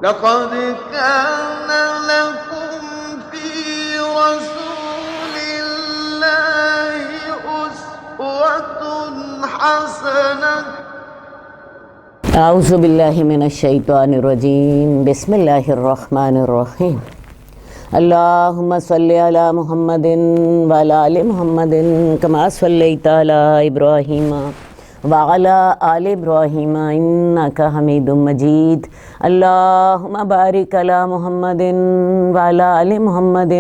لقد كان لكم في رسول الله أسوة حسنة اعوذ باللہ من الشیطان الرجیم بسم اللہ الرحمن الرحیم اللہم صلی علی محمد وعلی آل محمد کما صلیت علی ابراہیم وعلی آل ابراہیم انک حمید مجید اللہم بارک علی محمد وعلی آل محمد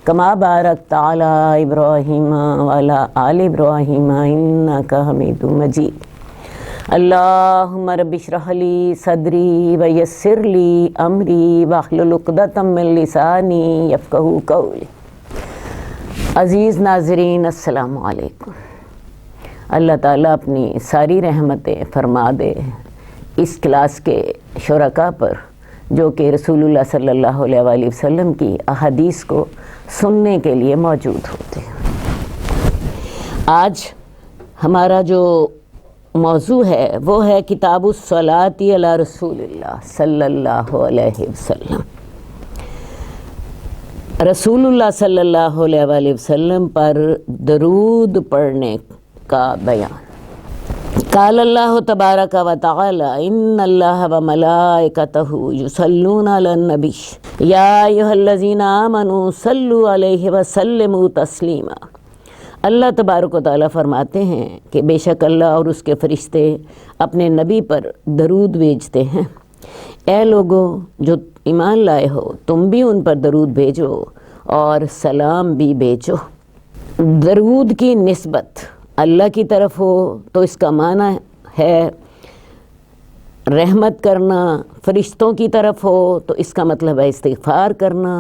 کما بارکت علی ابراہیم وعلی آل ابراہیم انک حمید مجید اللہم رب اشرح لی صدری ویسر لی امری واحلل عقدۃ من لسانی یفقہوا قولی۔ عزیز ناظرین السلام علیکم۔ اللہ تعالیٰ اپنی ساری رحمتیں فرما دے اس کلاس کے شرکاء پر جو کہ رسول اللہ صلی اللہ علیہ وآلہ وسلم کی احادیث کو سننے کے لیے موجود ہوتے ہیں۔ آج ہمارا جو موضوع ہے وہ ہے کتاب الصلاۃ علی رسول اللہ صلی اللہ علیہ وسلم، رسول اللہ صلی اللہ علیہ وآلہ وسلم پر درود پڑھنے کا بیان۔ قال اللہ تبارک و تعالی ان اللہ و ملائکتہ یصلون علی النبی یا ایھا الذین آمنوا صلوا علیہ وسلموا تسلیما۔ اللہ تبارک و تعالیٰ فرماتے ہیں کہ بے شک اللہ اور اس کے فرشتے اپنے نبی پر درود بھیجتے ہیں۔ اے لوگو جو ایمان لائے ہو تم بھی ان پر درود بھیجو اور سلام بھی بھیجو۔ درود کی نسبت اللہ کی طرف ہو تو اس کا معنی ہے رحمت کرنا، فرشتوں کی طرف ہو تو اس کا مطلب ہے استغفار کرنا،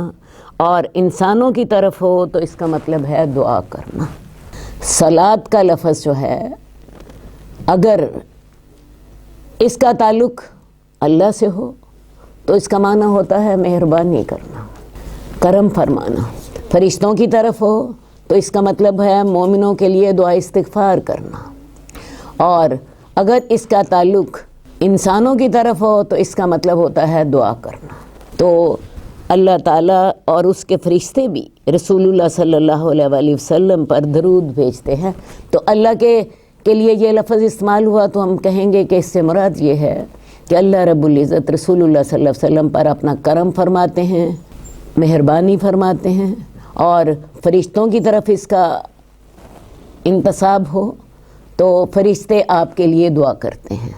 اور انسانوں کی طرف ہو تو اس کا مطلب ہے دعا کرنا۔ صلاۃ کا لفظ جو ہے اگر اس کا تعلق اللہ سے ہو تو اس کا معنی ہوتا ہے مہربانی کرنا، کرم فرمانا۔ فرشتوں کی طرف ہو تو اس کا مطلب ہے مومنوں کے لیے دعا استغفار کرنا، اور اگر اس کا تعلق انسانوں کی طرف ہو تو اس کا مطلب ہوتا ہے دعا کرنا۔ تو اللہ تعالیٰ اور اس کے فرشتے بھی رسول اللہ صلی اللہ علیہ وآلہ وسلم پر درود بھیجتے ہیں۔ تو اللہ کے لیے یہ لفظ استعمال ہوا تو ہم کہیں گے کہ اس سے مراد یہ ہے کہ اللہ رب العزت رسول اللہ صلی اللہ علیہ وسلم پر اپنا کرم فرماتے ہیں، مہربانی فرماتے ہیں، اور فرشتوں کی طرف اس کا انتساب ہو تو فرشتے آپ کے لیے دعا کرتے ہیں،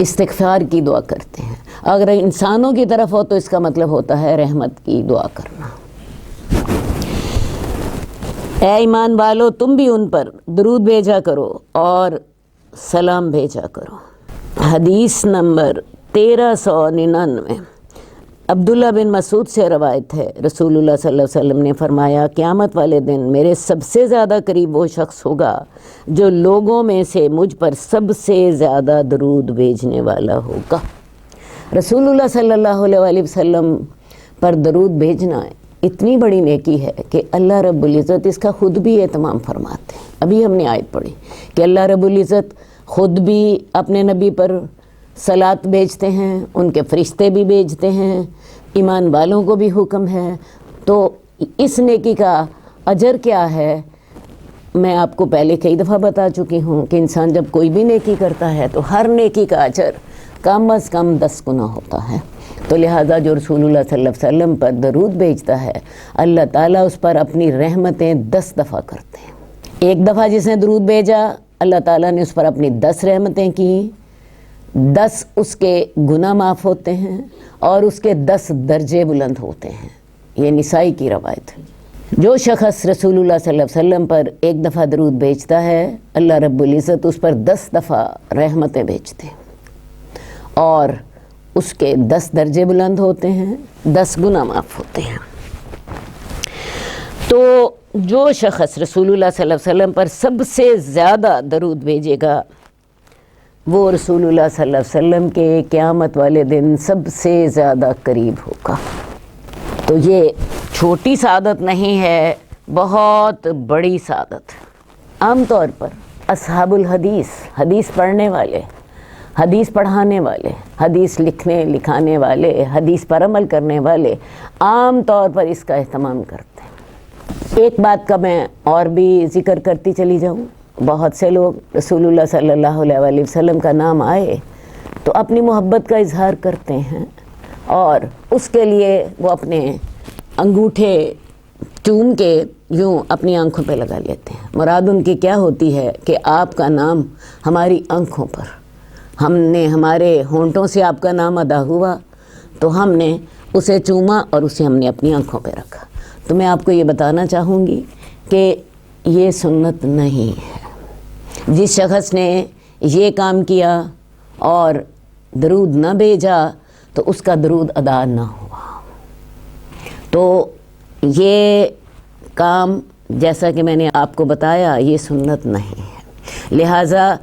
استغفار کی دعا کرتے ہیں۔ اگر انسانوں کی طرف ہو تو اس کا مطلب ہوتا ہے رحمت کی دعا کرنا۔ اے ایمان والو تم بھی ان پر درود بھیجا کرو اور سلام بھیجا کرو۔ حدیث نمبر 1399 عبداللہ بن مسعود سے روایت ہے، رسول اللہ صلی اللہ علیہ وسلم نے فرمایا قیامت والے دن میرے سب سے زیادہ قریب وہ شخص ہوگا جو لوگوں میں سے مجھ پر سب سے زیادہ درود بھیجنے والا ہوگا۔ رسول اللہ صلی اللہ علیہ وآلہ وسلم پر درود بھیجنا اتنی بڑی نیکی ہے کہ اللہ رب العزت اس کا خود بھی اہتمام فرماتے ہیں۔ ابھی ہم نے آیت پڑھی کہ اللہ رب العزت خود بھی اپنے نبی پر صلاۃ بھیجتے ہیں، ان کے فرشتے بھی بھیجتے ہیں، ایمان والوں کو بھی حکم ہے۔ تو اس نیکی کا اجر کیا ہے میں آپ کو پہلے کئی دفعہ بتا چکی ہوں کہ انسان جب کوئی بھی نیکی کرتا ہے تو ہر نیکی کا اجر کم از کم 10 گنا ہوتا ہے۔ تو لہٰذا جو رسول اللہ صلی اللہ علیہ وسلم پر درود بھیجتا ہے اللہ تعالیٰ اس پر اپنی رحمتیں 10 دفعہ کرتے ہیں۔ ایک دفعہ جس نے درود بھیجا اللہ تعالیٰ نے اس پر اپنی 10 رحمتیں کی، 10 اس کے گناہ معاف ہوتے ہیں اور اس کے 10 درجے بلند ہوتے ہیں۔ یہ نسائی کی روایت ہے۔ جو شخص رسول اللہ صلی اللہ علیہ وسلم پر ایک دفعہ درود بھیجتا ہے اللہ رب العزت اس پر 10 دفعہ رحمتیں بھیجتے ہیں، اور اس کے 10 درجے بلند ہوتے ہیں، 10 گناہ معاف ہوتے ہیں۔ تو جو شخص رسول اللہ صلی اللہ علیہ وسلم پر سب سے زیادہ درود بھیجے گا وہ رسول اللہ صلی اللہ علیہ وسلم کے قیامت والے دن سب سے زیادہ قریب ہوگا۔ تو یہ چھوٹی سعادت نہیں ہے، بہت بڑی سعادت۔ عام طور پر اصحاب الحدیث، حدیث پڑھنے والے، حدیث پڑھانے والے، حدیث لکھنے لکھانے والے، حدیث پر عمل کرنے والے عام طور پر اس کا اہتمام کرتے ہیں۔ ایک بات کا میں اور بھی ذکر کرتی چلی جاؤں، بہت سے لوگ رسول اللہ صلی اللہ علیہ وآلہ وسلم کا نام آئے تو اپنی محبت کا اظہار کرتے ہیں اور اس کے لیے وہ اپنے انگوٹھے چوم کے یوں اپنی آنکھوں پہ لگا لیتے ہیں۔ مراد ان کی کیا ہوتی ہے کہ آپ کا نام ہماری آنکھوں پر، ہم نے ہمارے ہونٹوں سے آپ کا نام ادا ہوا تو ہم نے اسے چوما اور اسے ہم نے اپنی آنکھوں پہ رکھا۔ تو میں آپ کو یہ بتانا چاہوں گی کہ یہ سنت نہیں ہے۔ جس شخص نے یہ کام کیا اور درود نہ بھیجا تو اس کا درود ادا نہ ہوا۔ تو یہ کام جیسا کہ میں نے آپ کو بتایا یہ سنت نہیں ہے، لہٰذا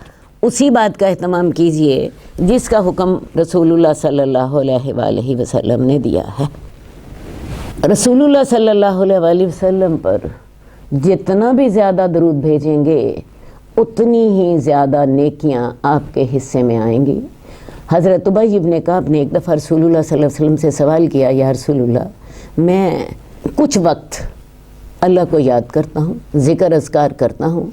اسی بات کا اہتمام کیجئے جس کا حکم رسول اللہ صلی اللہ علیہ وآلہ وسلم نے دیا ہے۔ رسول اللہ صلی اللہ علیہ وآلہ وسلم پر جتنا بھی زیادہ درود بھیجیں گے اتنی ہی زیادہ نیکیاں آپ کے حصے میں آئیں گی۔ حضرت ابی بن کعب نے ایک دفعہ رسول اللہ صلی اللہ علیہ وسلم سے سوال کیا، یا رسول اللہ میں کچھ وقت اللہ کو یاد کرتا ہوں، ذکر اذکار کرتا ہوں،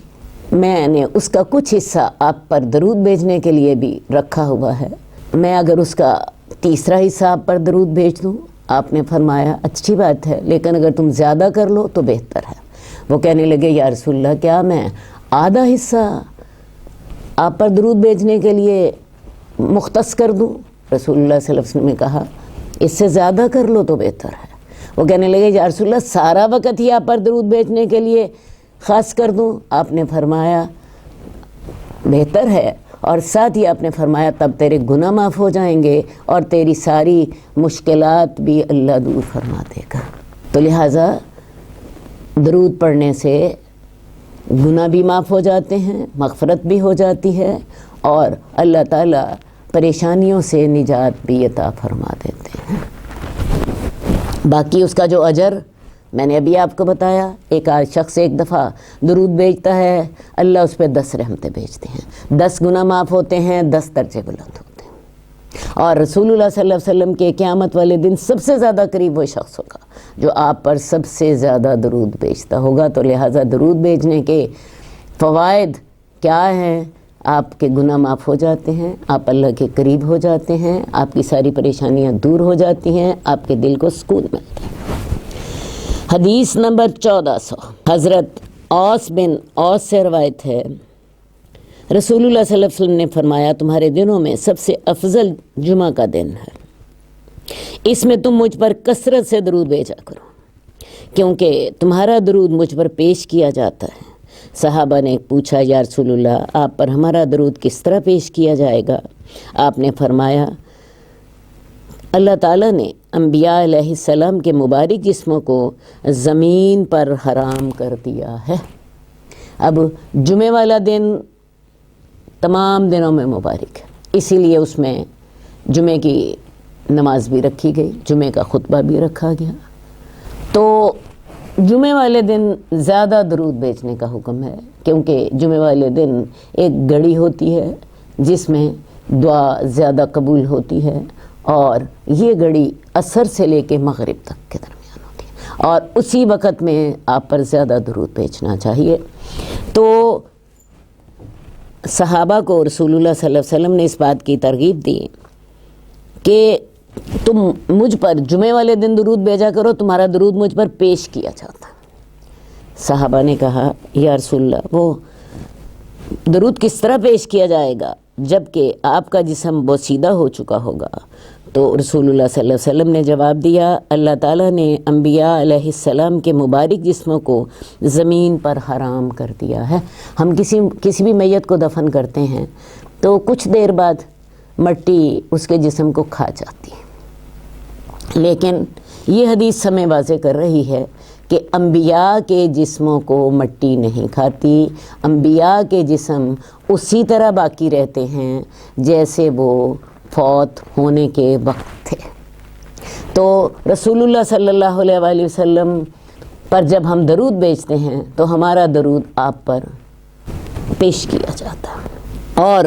میں نے اس کا کچھ حصہ آپ پر درود بھیجنے کے لیے بھی رکھا ہوا ہے، میں اگر اس کا تیسرا حصہ آپ پر درود بھیج دوں؟ آپ نے فرمایا اچھی بات ہے، لیکن اگر تم زیادہ کر لو تو بہتر ہے۔ وہ کہنے لگے یا رسول اللہ کیا میں آدھا حصہ آپ پر درود بھیجنے کے لیے مختص کر دوں؟ رسول اللہ صلی اللہ علیہ وسلم نے کہا اس سے زیادہ کر لو تو بہتر ہے۔ وہ کہنے لگے یا رسول اللہ سارا وقت ہی آپ پر درود بھیجنے کے لیے خاص کر دوں؟ آپ نے فرمایا بہتر ہے، اور ساتھ ہی آپ نے فرمایا تب تیرے گناہ معاف ہو جائیں گے اور تیری ساری مشکلات بھی اللہ دور فرما دے گا۔ تو لہٰذا درود پڑھنے سے گناہ بھی معاف ہو جاتے ہیں، مغفرت بھی ہو جاتی ہے، اور اللہ تعالیٰ پریشانیوں سے نجات بھی عطا فرما دیتے ہیں۔ باقی اس کا جو اجر میں نے ابھی آپ کو بتایا، ایک شخص ایک دفعہ درود بھیجتا ہے اللہ اس پہ 10 رحمتیں بھیجتے ہیں، 10 گناہ معاف ہوتے ہیں، 10 درجے بلند ہوتے ہیں۔ اور رسول اللہ صلی اللہ علیہ وسلم کے قیامت والے دن سب سے زیادہ قریب وہ شخص ہوگا جو آپ پر سب سے زیادہ درود بھیجتا ہوگا۔ تو لہٰذا درود بھیجنے کے فوائد کیا ہیں؟ آپ کے گناہ معاف ہو جاتے ہیں، آپ اللہ کے قریب ہو جاتے ہیں، آپ کی ساری پریشانیاں دور ہو جاتی ہیں، آپ کے دل کو سکون ملتا ہے۔ حدیث نمبر 1400 حضرت اوس بن اوس سے روایت ہے، رسول اللہ صلی اللہ علیہ وسلم نے فرمایا تمہارے دنوں میں سب سے افضل جمعہ کا دن ہے، اس میں تم مجھ پر کثرت سے درود بھیجا کرو کیونکہ تمہارا درود مجھ پر پیش کیا جاتا ہے۔ صحابہ نے پوچھا یا رسول اللہ آپ پر ہمارا درود کس طرح پیش کیا جائے گا؟ آپ نے فرمایا اللہ تعالیٰ نے انبیاء علیہ السلام کے مبارک جسموں کو زمین پر حرام کر دیا ہے۔ اب جمعہ والا دن تمام دنوں میں مبارک ہے، اسی لیے اس میں جمعہ کی نماز بھی رکھی گئی، جمعہ کا خطبہ بھی رکھا گیا۔ تو جمعہ والے دن زیادہ درود بھیجنے کا حکم ہے کیونکہ جمعہ والے دن ایک گھڑی ہوتی ہے جس میں دعا زیادہ قبول ہوتی ہے، اور یہ گھڑی عصر سے لے کے مغرب تک کے درمیان ہوتی ہے، اور اسی وقت میں آپ پر زیادہ درود بھیجنا چاہیے۔ تو صحابہ کو رسول اللہ صلی اللہ علیہ وسلم نے اس بات کی ترغیب دی کہ تم مجھ پر جمعہ والے دن درود بھیجا کرو، تمہارا درود مجھ پر پیش کیا جاتا۔ صحابہ نے کہا یا رسول اللہ وہ درود کس طرح پیش کیا جائے گا جب کہ آپ کا جسم بوسیدہ ہو چکا ہوگا؟ تو رسول اللہ صلی اللہ علیہ وسلم نے جواب دیا اللہ تعالیٰ نے انبیاء علیہ السلام کے مبارک جسموں کو زمین پر حرام کر دیا ہے۔ ہم کسی بھی میت کو دفن کرتے ہیں تو کچھ دیر بعد مٹی اس کے جسم کو کھا جاتی ہے، لیکن یہ حدیث ہمیں واضح کر رہی ہے کہ انبیاء کے جسموں کو مٹی نہیں کھاتی، انبیاء کے جسم اسی طرح باقی رہتے ہیں جیسے وہ فوت ہونے کے وقت تھے۔ تو رسول اللہ صلی اللہ علیہ وآلہ وسلم پر جب ہم درود بھیجتے ہیں تو ہمارا درود آپ پر پیش کیا جاتا ہے۔ اور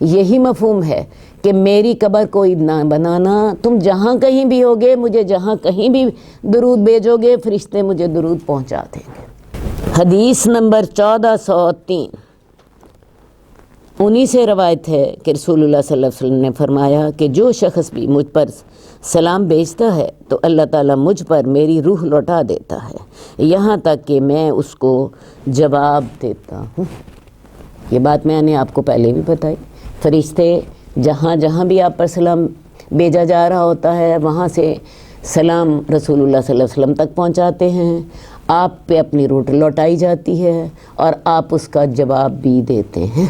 یہی مفہوم ہے کہ میری قبر کوئی نہ بنانا، تم جہاں کہیں بھی ہوگے، مجھے جہاں کہیں بھی درود بھیجو گے، فرشتے مجھے درود پہنچا دیں گے۔ حدیث نمبر 1403، انہی سے روایت ہے کہ رسول اللہ صلی اللہ علیہ وسلم نے فرمایا کہ جو شخص بھی مجھ پر سلام بھیجتا ہے تو اللہ تعالیٰ مجھ پر میری روح لوٹا دیتا ہے، یہاں تک کہ میں اس کو جواب دیتا ہوں۔ یہ بات میں نے آپ کو پہلے بھی بتائی، فرشتے جہاں جہاں بھی آپ پر سلام بھیجا جا رہا ہوتا ہے وہاں سے سلام رسول اللہ صلی اللہ علیہ وسلم تک پہنچاتے ہیں، آپ پہ اپنی روح لوٹائی جاتی ہے اور آپ اس کا جواب بھی دیتے ہیں۔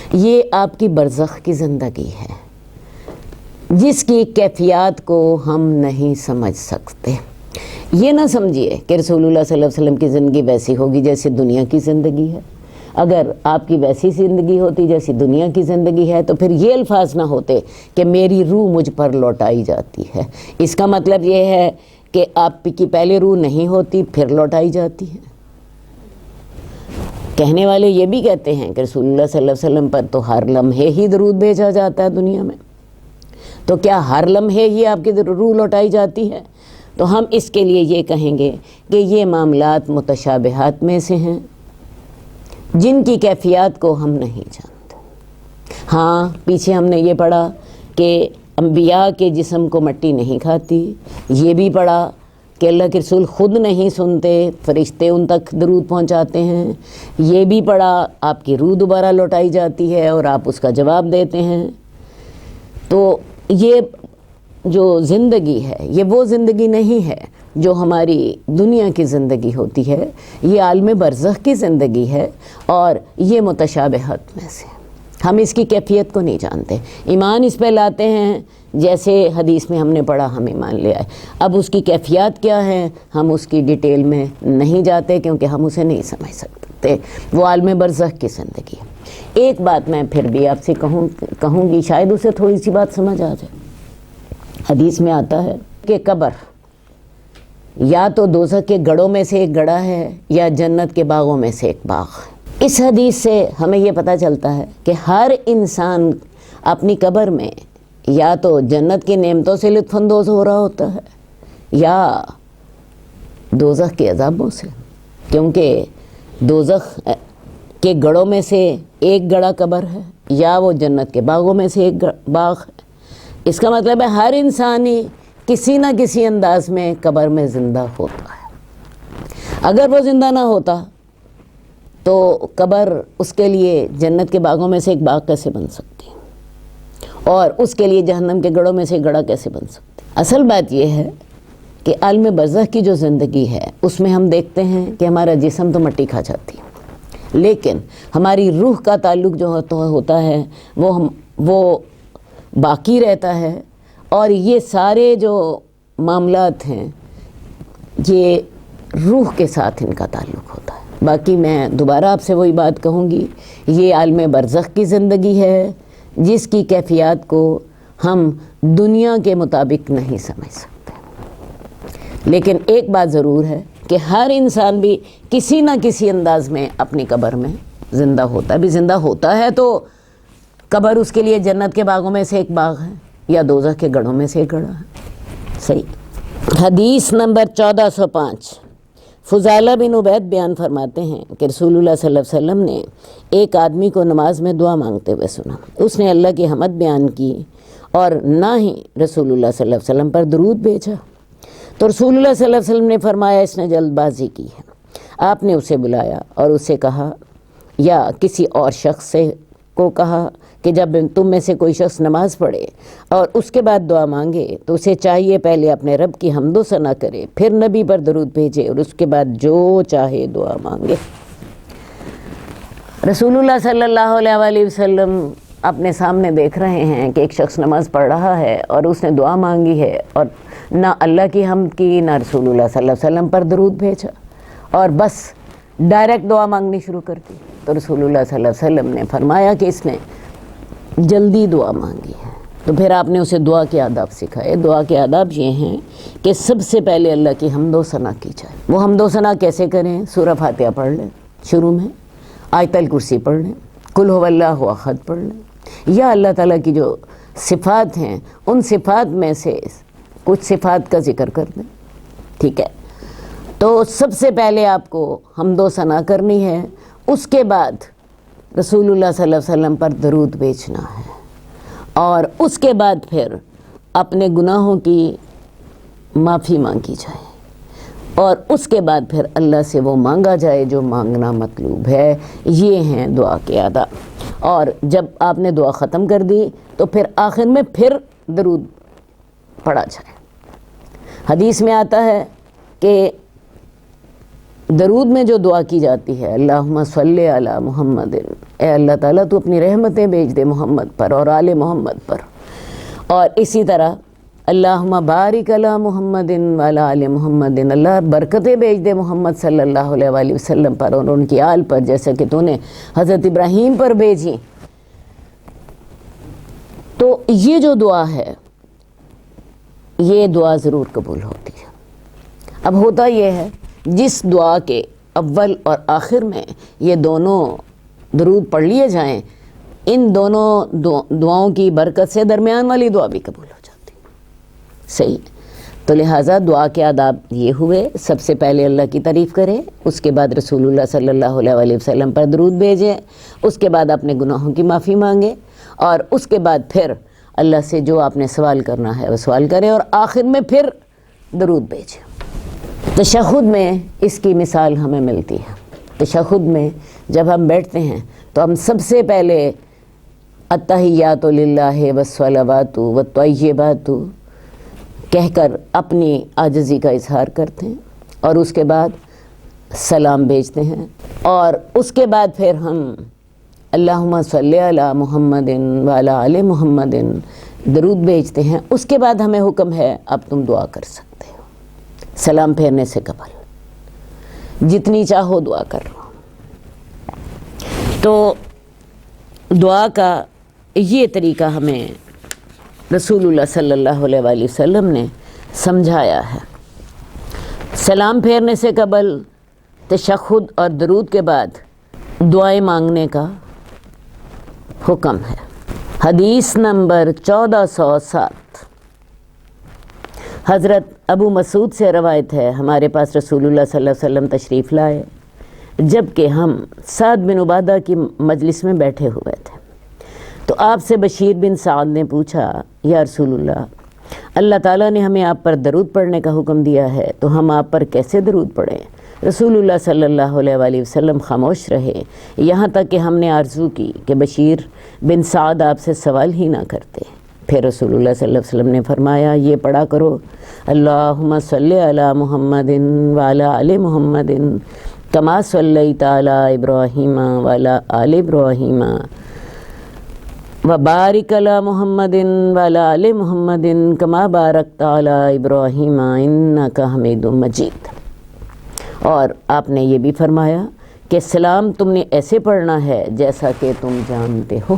یہ آپ کی برزخ کی زندگی ہے جس کی کیفیات کو ہم نہیں سمجھ سکتے۔ یہ نہ سمجھیے کہ رسول اللہ صلی اللہ علیہ وسلم کی زندگی ویسی ہوگی جیسے دنیا کی زندگی ہے۔ اگر آپ کی ویسی زندگی ہوتی جیسی دنیا کی زندگی ہے تو پھر یہ الفاظ نہ ہوتے کہ میری روح مجھ پر لوٹائی جاتی ہے۔ اس کا مطلب یہ ہے کہ آپ کی پہلے روح نہیں ہوتی پھر لوٹائی جاتی ہے۔ کہنے والے یہ بھی کہتے ہیں کہ رسول اللہ صلی اللہ علیہ وسلم پر تو ہر لمحے ہی درود بھیجا جاتا ہے دنیا میں، تو کیا ہر لمحے ہی آپ کی روح لوٹائی جاتی ہے؟ تو ہم اس کے لیے یہ کہیں گے کہ یہ معاملات متشابہات میں سے ہیں جن کی کیفیات کو ہم نہیں جانتے۔ ہاں، پیچھے ہم نے یہ پڑھا کہ انبیاء کے جسم کو مٹی نہیں کھاتی، یہ بھی پڑھا کہ اللہ کے رسول خود نہیں سنتے، فرشتے ان تک درود پہنچاتے ہیں، یہ بھی پڑھا آپ کی روح دوبارہ لوٹائی جاتی ہے اور آپ اس کا جواب دیتے ہیں۔ تو یہ جو زندگی ہے یہ وہ زندگی نہیں ہے جو ہماری دنیا کی زندگی ہوتی ہے، یہ عالم برزخ کی زندگی ہے اور یہ متشابہات میں سے ہم اس کی کیفیت کو نہیں جانتے، ایمان اس پہ لاتے ہیں جیسے حدیث میں ہم نے پڑھا، ہم ایمان لے آئے۔ اب اس کی کیفیات کیا ہے ہم اس کی ڈیٹیل میں نہیں جاتے کیونکہ ہم اسے نہیں سمجھ سکتے، وہ عالم برزخ کی زندگی ہے۔ ایک بات میں پھر بھی آپ سے کہوں گی، شاید اسے تھوڑی سی بات سمجھ آ جائے۔ حدیث میں آتا ہے کہ قبر یا تو دوزخ کے گڑھوں میں سے ایک گڑھا ہے یا جنت کے باغوں میں سے ایک باغ ہے۔ اس حدیث سے ہمیں یہ پتہ چلتا ہے کہ ہر انسان اپنی قبر میں یا تو جنت کی نعمتوں سے لطف اندوز ہو رہا ہوتا ہے یا دوزخ کے عذابوں سے، کیونکہ دوزخ کے گڑھوں میں سے ایک گڑھا قبر ہے یا وہ جنت کے باغوں میں سے ایک باغ ہے۔ اس کا مطلب ہے ہر انسان ہی کسی نہ کسی انداز میں قبر میں زندہ ہوتا ہے۔ اگر وہ زندہ نہ ہوتا تو قبر اس کے لیے جنت کے باغوں میں سے ایک باغ کیسے بن سکتی اور اس کے لیے جہنم کے گڑھوں میں سے گڑھا کیسے بن سکتی؟ اصل بات یہ ہے کہ عالم برزخ کی جو زندگی ہے اس میں ہم دیکھتے ہیں کہ ہمارا جسم تو مٹی کھا جاتی ہے، لیکن ہماری روح کا تعلق جو ہوتا ہے وہ باقی رہتا ہے، اور یہ سارے جو معاملات ہیں یہ روح کے ساتھ ان کا تعلق ہوتا ہے۔ باقی میں دوبارہ آپ سے وہی بات کہوں گی، یہ عالم برزخ کی زندگی ہے جس کی کیفیات کو ہم دنیا کے مطابق نہیں سمجھ سکتے، لیکن ایک بات ضرور ہے کہ ہر انسان بھی کسی نہ کسی انداز میں اپنی قبر میں زندہ ہوتا ہے۔ بھی زندہ ہوتا ہے تو قبر اس کے لیے جنت کے باغوں میں سے ایک باغ ہے یا دوزخ کے گڑھوں میں سے ایک گڑھا ہے۔ صحیح۔ حدیث نمبر 1405، فضالہ بن عبید بیان فرماتے ہیں کہ رسول اللہ صلی اللہ علیہ وسلم نے ایک آدمی کو نماز میں دعا مانگتے ہوئے سنا۔ اس نے اللہ کی حمد بیان کی اور نہ ہی رسول اللہ صلی اللہ علیہ وسلم پر درود بھیجا، تو رسول اللہ صلی اللہ علیہ وسلم نے فرمایا اس نے جلد بازی کی ہے۔ آپ نے اسے بلایا اور اسے کہا یا کسی اور شخص کو کہا کہ جب تم میں سے کوئی شخص نماز پڑھے اور اس کے بعد دعا مانگے تو اسے چاہیے پہلے اپنے رب کی حمد و ثنا کرے، پھر نبی پر درود بھیجے اور اس کے بعد جو چاہے دعا مانگے۔ رسول اللہ صلی اللہ علیہ وآلہ وسلم اپنے سامنے دیکھ رہے ہیں کہ ایک شخص نماز پڑھ رہا ہے اور اس نے دعا مانگی ہے اور نہ اللہ کی حمد کی نہ رسول اللہ صلی اللہ علیہ وسلم پر درود بھیجا اور بس ڈائریکٹ دعا مانگنی شروع کر دی، تو رسول اللہ صلی اللہ علیہ وسلم نے فرمایا کہ اس نے جلدی دعا مانگی ہے۔ تو پھر آپ نے اسے دعا کے آداب سکھائے۔ دعا کے آداب یہ ہیں کہ سب سے پہلے اللہ کی حمد و ثنا کی جائے۔ وہ حمد و ثنا کیسے کریں؟ سورہ فاتحہ پڑھ لیں، شروع میں آیت الکرسی پڑھ لیں، قل هو اللہ احد پڑھ لیں، یا اللہ تعالیٰ کی جو صفات ہیں ان صفات میں سے کچھ صفات کا ذکر کر دیں. ٹھیک ہے، تو سب سے پہلے آپ کو حمد و ثنا کرنی ہے، اس کے بعد رسول اللہ صلی اللہ علیہ وسلم پر درود بھیجنا ہے، اور اس کے بعد پھر اپنے گناہوں کی معافی مانگی جائے، اور اس کے بعد پھر اللہ سے وہ مانگا جائے جو مانگنا مطلوب ہے. یہ ہیں دعا کے آداب. اور جب آپ نے دعا ختم کر دی تو پھر آخر میں پھر درود پڑھا جائے. حدیث میں آتا ہے کہ درود میں جو دعا کی جاتی ہے، اللہم صلی علی محمد، اے اللہ تعالیٰ تو اپنی رحمتیں بھیج دے محمد پر اور آل محمد پر. اور اسی طرح اللہم بارک علی محمد وعلی آل محمد، اللہ برکتیں بھیج دے محمد صلی اللہ علیہ وآلہ وسلم پر اور ان کی آل پر، جیسا کہ تو نے حضرت ابراہیم پر بھیجی. تو یہ جو دعا ہے یہ دعا ضرور قبول ہوتی ہے. اب ہوتا یہ ہے جس دعا کے اول اور آخر میں یہ دونوں درود پڑھ لیے جائیں، ان دونوں دعاؤں کی برکت سے درمیان والی دعا بھی قبول ہو جاتی ہے. صحیح. تو لہٰذا دعا کے آداب یہ ہوئے، سب سے پہلے اللہ کی تعریف کریں، اس کے بعد رسول اللہ صلی اللہ علیہ وآلہ وسلم پر درود بھیجیں، اس کے بعد اپنے گناہوں کی معافی مانگیں، اور اس کے بعد پھر اللہ سے جو آپ نے سوال کرنا ہے وہ سوال کریں، اور آخر میں پھر درود بھیجیں. تشہد میں اس کی مثال ہمیں ملتی ہے. تشہد میں جب ہم بیٹھتے ہیں تو ہم سب سے پہلے التحیات للہ والصلوات والطیبات کہہ کر اپنی عاجزی کا اظہار کرتے ہیں، اور اس کے بعد سلام بھیجتے ہیں، اور اس کے بعد پھر ہم اللہم صلی علی محمد وعلی آل محمد درود بھیجتے ہیں. اس کے بعد ہمیں حکم ہے اب تم دعا کر سکتے ہو سلام پھیرنے سے قبل، جتنی چاہو دعا کر لو. تو دعا کا یہ طریقہ ہمیں رسول اللہ صلی اللہ علیہ وآلہ وسلم نے سمجھایا ہے. سلام پھیرنے سے قبل، تشہد اور درود کے بعد دعائیں مانگنے کا حکم ہے. حدیث نمبر 1407 حضرت ابو مسعود سے روایت ہے، ہمارے پاس رسول اللہ صلی اللہ علیہ وسلم تشریف لائے جب کہ ہم سعد بن عبادہ کی مجلس میں بیٹھے ہوئے تھے. تو آپ سے بشیر بن سعد نے پوچھا، یا رسول اللہ، اللہ تعالیٰ نے ہمیں آپ پر درود پڑھنے کا حکم دیا ہے تو ہم آپ پر کیسے درود پڑھیں؟ رسول اللہ صلی اللہ علیہ وآلہ وسلم خاموش رہے، یہاں تک کہ ہم نے آرزو کی کہ بشیر بن سعد آپ سے سوال ہی نہ کرتے. پھر رسول اللہ صلی اللہ علیہ وسلم نے فرمایا، یہ پڑھا کرو، اللہم صلی علی محمد وعلی آل محمد کما صلیت علی ابراہیم وعلی آل ابراہیم وبارک علی محمد وعلی آل محمد کما بارکت علی ابراہیم انک حمید مجید. اور آپ نے یہ بھی فرمایا کہ سلام تم نے ایسے پڑھنا ہے جیسا کہ تم جانتے ہو.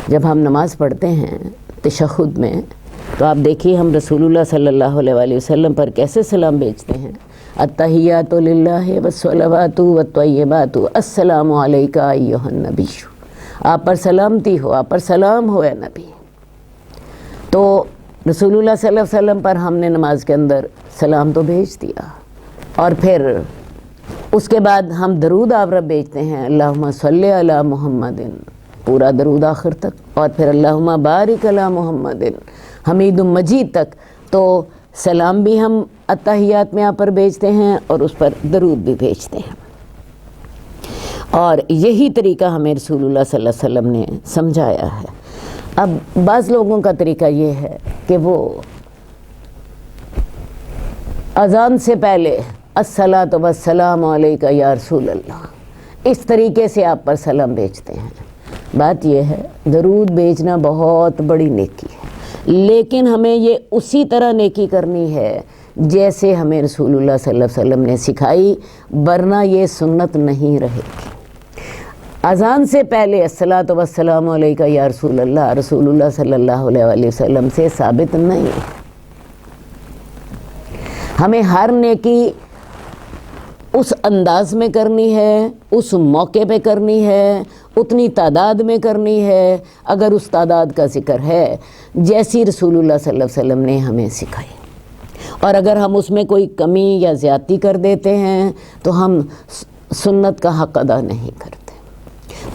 جب ہم نماز پڑھتے ہیں تشہد میں تو آپ دیکھیے ہم رسول اللہ صلی اللہ علیہ وآلہ وسلم پر کیسے سلام بھیجتے ہیں. التحیات للہ والصلوات والطیبات السلام علیک ایھا النبی، آپ پر سلامتی ہو، آپ پر سلام ہو اے نبی. تو رسول اللہ صلی اللہ علیہ وسلم پر ہم نے نماز کے اندر سلام تو بھیج دیا، اور پھر اس کے بعد ہم درود آورہ بھیجتے ہیں، اللہم صلی علی محمد، پورا درود آخر تک، اور پھر اللہم بارک علی محمد حمید مجید تک. تو سلام بھی ہم التحیات میں آپ پر بھیجتے ہیں اور اس پر درود بھی بھیجتے ہیں. اور یہی طریقہ ہمیں رسول اللہ صلی اللہ علیہ وسلم نے سمجھایا ہے. اب بعض لوگوں کا طریقہ یہ ہے کہ وہ اذان سے پہلے الصلاۃ والسلام علیک یا رسول اللہ، اس طریقے سے آپ پر سلام بھیجتے ہیں. بات یہ ہے درود بھیجنا بہت بڑی نیکی ہے، لیکن ہمیں یہ اسی طرح نیکی کرنی ہے جیسے ہمیں رسول اللہ صلی اللہ علیہ وسلم نے سکھائی، ورنہ یہ سنت نہیں رہے گی. اذان سے پہلے الصلاۃ والسلام علیک یا رسول اللہ رسول اللہ صلی اللہ علیہ وآلہ وسلم سے ثابت نہیں ہے. ہمیں ہر نیکی اس انداز میں کرنی ہے، اس موقع پہ کرنی ہے، اتنی تعداد میں کرنی ہے، اگر اس تعداد کا ذکر ہے جیسی رسول اللہ صلی اللہ علیہ وسلم نے ہمیں سکھائی، اور اگر ہم اس میں کوئی کمی یا زیادتی کر دیتے ہیں تو ہم سنت کا حق ادا نہیں کرتے۔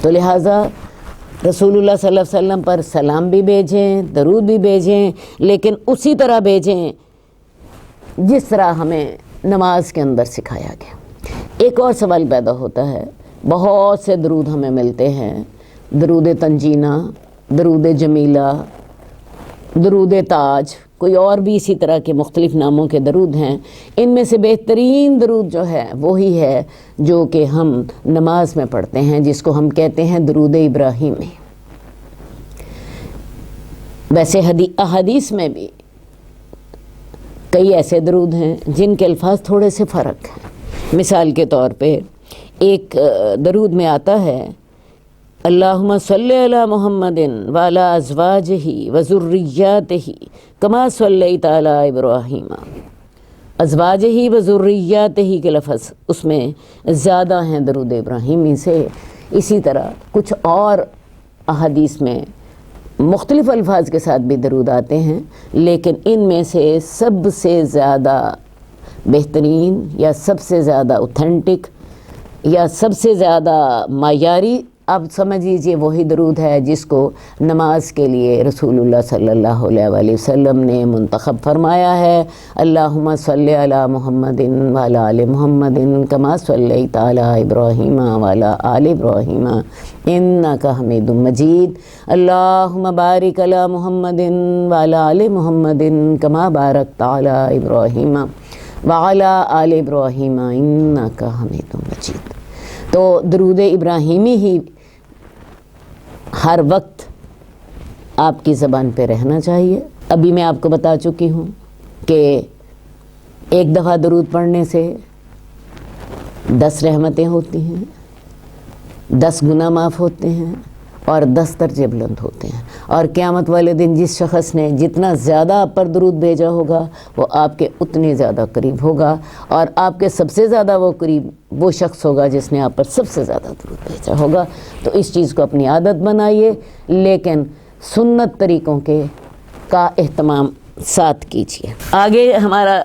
تو لہٰذا رسول اللہ صلی اللہ علیہ وسلم پر سلام بھی بھیجیں، درود بھی بھیجیں، لیکن اسی طرح بھیجیں جس طرح ہمیں نماز کے اندر سکھایا گیا۔ ایک اور سوال پیدا ہوتا ہے، بہت سے درود ہمیں ملتے ہیں، درود تنجینہ، درود جمیلہ، درود تاج، کوئی اور بھی اسی طرح کے مختلف ناموں کے درود ہیں۔ ان میں سے بہترین درود جو ہے وہی ہے جو کہ ہم نماز میں پڑھتے ہیں، جس کو ہم کہتے ہیں درود ابراہیمی۔ ویسے احادیث میں بھی کئی ایسے درود ہیں جن کے الفاظ تھوڑے سے فرق ہیں۔ مثال کے طور پہ ایک درود میں آتا ہے اللہم صلی علی محمد وعلی ازواجہ وذریاتہ کما صلیت علی ابراہیم۔ ازواجہ وذریاتہ کے لفظ اس میں زیادہ ہیں درود ابراہیمی سے۔ اسی طرح کچھ اور احادیث میں مختلف الفاظ کے ساتھ بھی درود آتے ہیں، لیکن ان میں سے سب سے زیادہ بہترین یا سب سے زیادہ اوتھینٹک یا سب سے زیادہ معیاری آپ سمجھ لیجئے وہی درود ہے جس کو نماز کے لیے رسول اللہ صلی اللہ علیہ وآلہ وسلم نے منتخب فرمایا ہے۔ اللہم صلی علی محمد وعلی آل محمد کما صلیت علی ابراہیم وعلی آل ابراہیم انک حمید مجید۔ اللہم بارک علی محمد وعلی آل محمد کما بارکت علی ابراہیم وعلی آل ابراہیم انک حمید مجید۔ تو درود ابراہیمی ہی ہر وقت آپ کی زبان پہ رہنا چاہیے۔ ابھی میں آپ کو بتا چکی ہوں کہ ایک دفعہ درود پڑھنے سے 10 رحمتیں ہوتی ہیں، 10 گناہ معاف ہوتے ہیں اور 10 درجے بلند ہوتے ہیں، اور قیامت والے دن جس شخص نے جتنا زیادہ آپ پر درود بھیجا ہوگا وہ آپ کے اتنے زیادہ قریب ہوگا، اور آپ کے سب سے زیادہ وہ قریب وہ شخص ہوگا جس نے آپ پر سب سے زیادہ درود بھیجا ہوگا۔ تو اس چیز کو اپنی عادت بنائیے، لیکن سنت طریقوں کا اہتمام ساتھ کیجیے۔ آگے ہمارا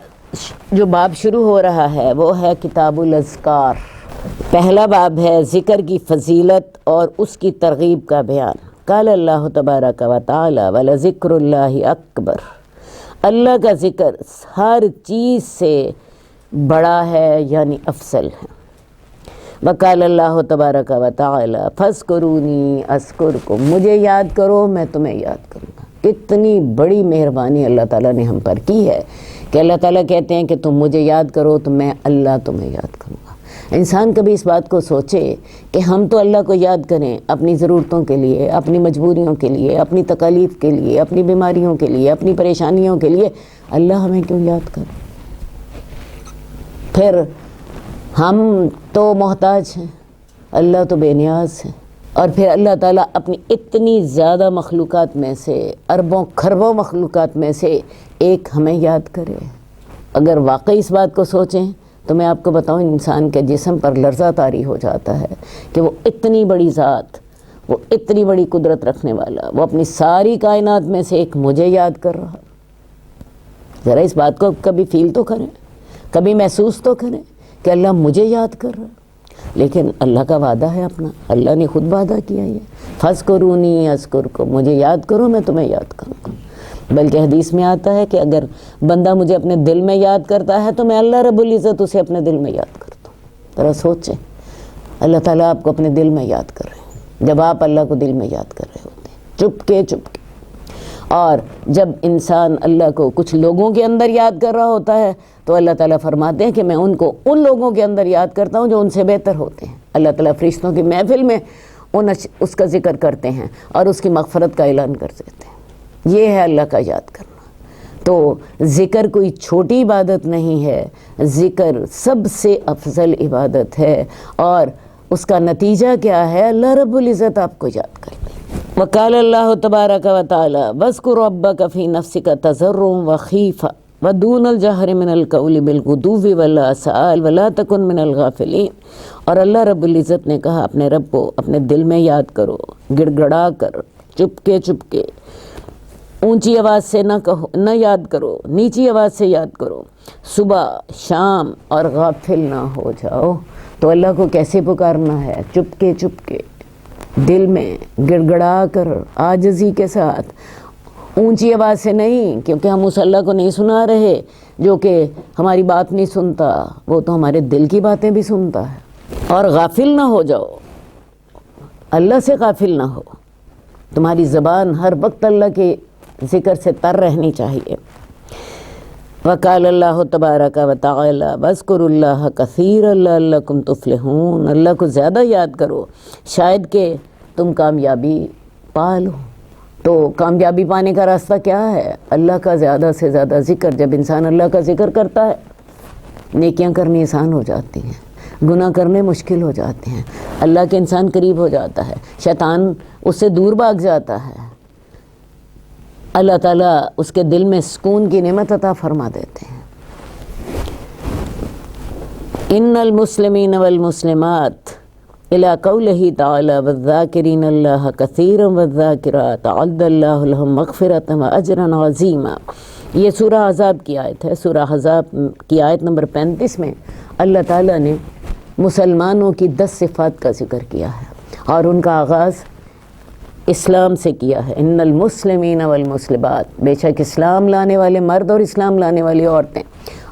جو باب شروع ہو رہا ہے وہ ہے کتاب الاذکار۔ پہلا باب ہے ذکر کی فضیلت اور اس کی ترغیب کا بیان۔ قال اللہ تبارک و تعالی ولذکر اللہ اکبر۔ اللہ کا ذکر ہر چیز سے بڑا ہے یعنی افضل ہے۔ وقال اللہ تبارک و تعالی فاذکرونی اذکرکم، مجھے یاد کرو میں تمہیں یاد کروں گا۔ کتنی بڑی مہربانی اللہ تعالیٰ نے ہم پر کی ہے کہ اللہ تعالیٰ کہتے ہیں کہ تم مجھے یاد کرو تو میں اللہ تمہیں یاد کروں گا۔ انسان کبھی اس بات کو سوچے کہ ہم تو اللہ کو یاد کریں اپنی ضرورتوں کے لیے، اپنی مجبوریوں کے لیے، اپنی تکالیف کے لیے، اپنی بیماریوں کے لیے، اپنی پریشانیوں کے لیے، اللہ ہمیں کیوں یاد کرے؟ پھر ہم تو محتاج ہیں، اللہ تو بے نیاز ہے، اور پھر اللہ تعالیٰ اپنی اتنی زیادہ مخلوقات میں سے، اربوں کھربوں مخلوقات میں سے ایک ہمیں یاد کرے۔ اگر واقعی اس بات کو سوچیں تو میں آپ کو بتاؤں انسان کے جسم پر لرزہ طاری ہو جاتا ہے کہ وہ اتنی بڑی ذات، وہ اتنی بڑی قدرت رکھنے والا، وہ اپنی ساری کائنات میں سے ایک مجھے یاد کر رہا۔ ذرا اس بات کو کبھی فیل تو کریں، کبھی محسوس تو کریں کہ اللہ مجھے یاد کر رہا۔ لیکن اللہ کا وعدہ ہے اپنا، اللہ نے خود وعدہ کیا ہے فاذکرونی اذکرکم، مجھے یاد کرو میں تمہیں یاد کروں گا۔ بلکہ حدیث میں آتا ہے کہ اگر بندہ مجھے اپنے دل میں یاد کرتا ہے تو میں اللہ رب العزت اسے اپنے دل میں یاد کرتا ہوں۔ ذرا سوچیں، اللہ تعالیٰ آپ کو اپنے دل میں یاد کر رہے ہیں جب آپ اللہ کو دل میں یاد کر رہے ہوتے ہیں، چپ کے۔ اور جب انسان اللہ کو کچھ لوگوں کے اندر یاد کر رہا ہوتا ہے تو اللہ تعالیٰ فرماتے ہیں کہ میں ان کو ان لوگوں کے اندر یاد کرتا ہوں جو ان سے بہتر ہوتے ہیں۔ اللہ تعالیٰ فرشتوں کی محفل میں اس کا ذکر کرتے ہیں اور اس کی مغفرت کا اعلان کر دیتے ہیں۔ یہ ہے اللہ کا یاد کرنا۔ تو ذکر کوئی چھوٹی عبادت نہیں ہے، ذکر سب سے افضل عبادت ہے، اور اس کا نتیجہ کیا ہے؟ اللہ رب العزت آپ کو یاد کرتے ہیں۔ وقال اللہ تبارک و تعالی واذکر ربک فی نفسک تضرعا وخیفۃ ودون الجہر من القول بالغدو والآصال ولا تکن من الغافلین، اور اللہ رب العزت نے کہا اپنے رب کو اپنے دل میں یاد کرو، گڑ گڑا کر، چپکے چپکے، اونچی آواز سے نہ یاد کرو، نیچی آواز سے یاد کرو، صبح شام، اور غافل نہ ہو جاؤ۔ تو اللہ کو کیسے پکارنا ہے؟ چپکے چپکے، دل میں گڑ گڑا کر، عاجزی کے ساتھ، اونچی آواز سے نہیں، کیونکہ ہم اس اللہ کو نہیں سنا رہے جو کہ ہماری بات نہیں سنتا، وہ تو ہمارے دل کی باتیں بھی سنتا ہے۔ اور غافل نہ ہو جاؤ، اللہ سے غافل نہ ہو، تمہاری زبان ہر وقت اللہ کے ذکر سے تر رہنی چاہیے۔ وقال اللہ تبارک و تعالی واذکروا اللہ کثیرا لعلکم تفلحون، اللہ کو زیادہ یاد کرو شاید کہ تم کامیابی پا لو۔ تو کامیابی پانے کا راستہ کیا ہے؟ اللہ کا زیادہ سے زیادہ ذکر۔ جب انسان اللہ کا ذکر کرتا ہے، نیکیاں کرنی آسان ہو جاتی ہیں، گناہ کرنے مشکل ہو جاتے ہیں، اللہ کے انسان قریب ہو جاتا ہے، شیطان اس سے دور بھاگ جاتا ہے، اللہ تعالیٰ اس کے دل میں سکون کی نعمت عطا فرما دیتے ہیں۔ ان المسلمین والمسلمات الى قوله تعالی والذاکرین اللہ کثیرا والذاکرات اعد اللہ لهم مغفرۃ واجرا عظیما، یہ سورہ احزاب کی آیت ہے۔ سورہ احزاب کی آیت نمبر 35 میں اللہ تعالیٰ نے مسلمانوں کی 10 صفات کا ذکر کیا ہے، اور ان کا آغاز اسلام سے کیا ہے۔ ان المسلمین والمسلمات، بے شک اسلام لانے والے مرد اور اسلام لانے والی عورتیں،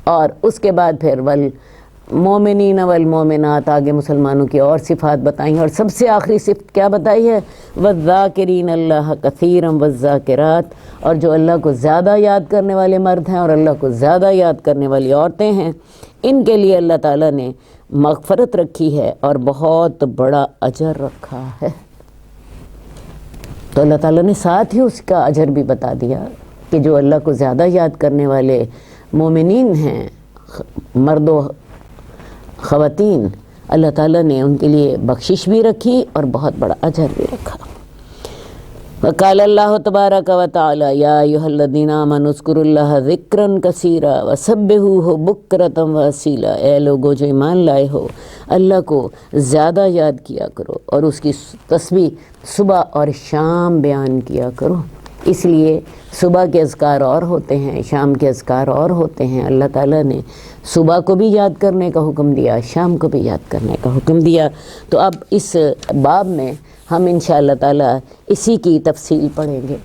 اور اس کے بعد پھر والمومنین والمومنات، آگے مسلمانوں کی اور صفات بتائیں، اور سب سے آخری صفت کیا بتائی ہے؟ والذاکرین اللہ کثیرا والذاکرات، اور جو اللہ کو زیادہ یاد کرنے والے مرد ہیں اور اللہ کو زیادہ یاد کرنے والی عورتیں ہیں، ان کے لیے اللہ تعالیٰ نے مغفرت رکھی ہے اور بہت بڑا اجر رکھا ہے۔ تو اللہ تعالیٰ نے ساتھ ہی اس کا اجر بھی بتا دیا کہ جو اللہ کو زیادہ یاد کرنے والے مومنین ہیں، مرد و خواتین، اللہ تعالیٰ نے ان کے لیے بخشش بھی رکھی اور بہت بڑا اجر بھی رکھا۔ وقال اللہ تبارک و تعالی یا ایھا الذین آمنوا اذکروا اللہ ذکرا کثیرا وسبحوہ بکرۃ واصیلا، اے لوگو جو ایمان لائے ہو، اللہ کو زیادہ یاد کیا کرو اور اس کی تسبیح صبح اور شام بیان کیا کرو۔ اس لیے صبح کے اذکار اور ہوتے ہیں، شام کے اذکار اور ہوتے ہیں۔ اللہ تعالیٰ نے صبح کو بھی یاد کرنے کا حکم دیا، شام کو بھی یاد کرنے کا حکم دیا۔ تو اب اس باب میں ہم انشاءاللہ تعالیٰ اسی کی تفصیل پڑھیں گے۔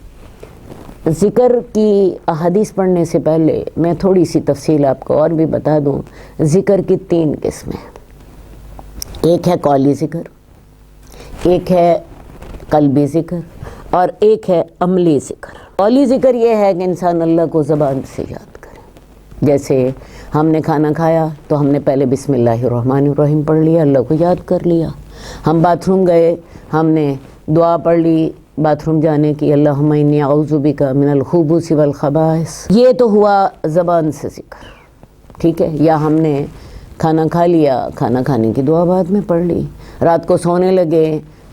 ذکر کی احادیث پڑھنے سے پہلے میں تھوڑی سی تفصیل آپ کو اور بھی بتا دوں۔ ذکر کی 3 قسمیں، ایک ہے قولی ذکر، ایک ہے قلبی ذکر، اور ایک ہے عملی ذکر۔ قولی ذکر یہ ہے کہ انسان اللہ کو زبان سے یاد کرے، جیسے ہم نے کھانا کھایا تو ہم نے پہلے بسم اللہ الرحمن الرحیم پڑھ لیا، اللہ کو یاد کر لیا۔ ہم باتھ روم گئے، ہم نے دعا پڑھ لی باتھ روم جانے کی، اللہم انی اعوذ بک من الخبث والخبائث، یہ تو ہوا زبان سے ذکر، ٹھیک ہے۔ یا ہم نے کھانا کھا لیا، کھانا کھانے کی دعا بعد میں پڑھ لی، رات کو سونے لگے،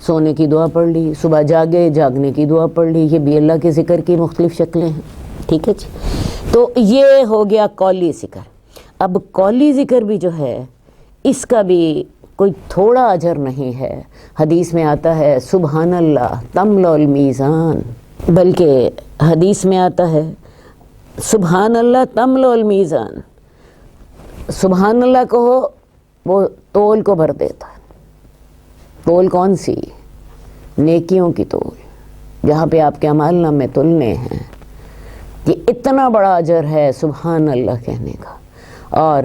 سونے کی دعا پڑھ لی، صبح جاگے، جاگنے کی دعا پڑھ لی، یہ بھی اللہ کے ذکر کی مختلف شکلیں ہیں، ٹھیک ہے جی۔ تو یہ ہو گیا قولی ذکر۔ اب قولی ذکر بھی جو ہے اس کا بھی کوئی تھوڑا اجر نہیں ہے۔ حدیث میں آتا ہے سبحان اللہ تملأ المیزان، بلکہ حدیث میں آتا ہے سبحان اللہ تملأ المیزان، سبحان اللہ کہو وہ تول کو بھر دیتا ہے۔ تول کون سی؟ نیکیوں کی تول، جہاں پہ آپ کے اعمال نامے تلنے ہیں۔ یہ اتنا بڑا اجر ہے سبحان اللہ کہنے کا، اور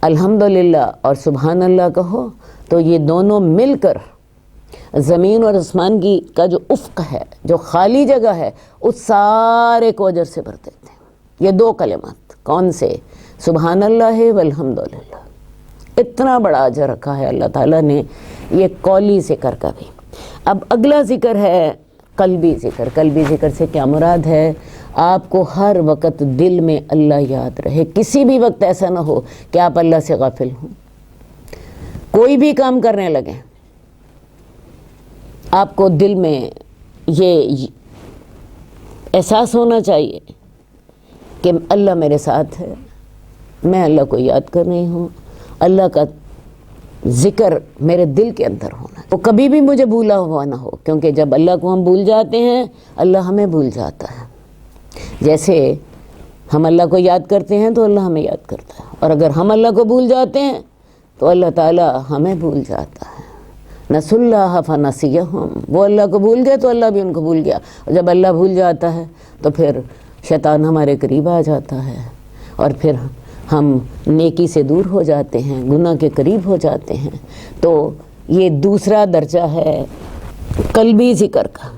الحمدللہ اور سبحان اللہ کہو تو یہ دونوں مل کر زمین اور آسمان کی کا جو افق ہے، جو خالی جگہ ہے، اس سارے کو اجر سے بھر دیتے ہیں۔ یہ 2 کلمات کون سے؟ سبحان اللہ والحمدللہ، اتنا بڑا اجر رکھا ہے اللہ تعالیٰ نے یہ قولی ذکر کا بھی۔ اب اگلا ذکر ہے قلبی ذکر۔ قلبی ذکر سے کیا مراد ہے؟ آپ کو ہر وقت دل میں اللہ یاد رہے، کسی بھی وقت ایسا نہ ہو کہ آپ اللہ سے غافل ہوں۔ کوئی بھی کام کرنے لگیں، آپ کو دل میں یہ احساس ہونا چاہیے کہ اللہ میرے ساتھ ہے، میں اللہ کو یاد کر رہی ہوں، اللہ کا ذکر میرے دل کے اندر ہونا، وہ کبھی بھی مجھے بھولا ہوا نہ ہو، کیونکہ جب اللہ کو ہم بھول جاتے ہیں اللہ ہمیں بھول جاتا ہے۔ جیسے ہم اللہ کو یاد کرتے ہیں تو اللہ ہمیں یاد کرتا ہے، اور اگر ہم اللہ کو بھول جاتے ہیں تو اللہ تعالیٰ ہمیں بھول جاتا ہے۔ نسوا اللہ فنسیہم، وہ اللہ کو بھول گئے تو اللہ بھی ان کو بھول گیا، اور جب اللہ بھول جاتا ہے تو پھر شیطان ہمارے قریب آ جاتا ہے، اور پھر ہم نیکی سے دور ہو جاتے ہیں، گناہ کے قریب ہو جاتے ہیں۔ تو یہ دوسرا درجہ ہے قلبی ذکر کا۔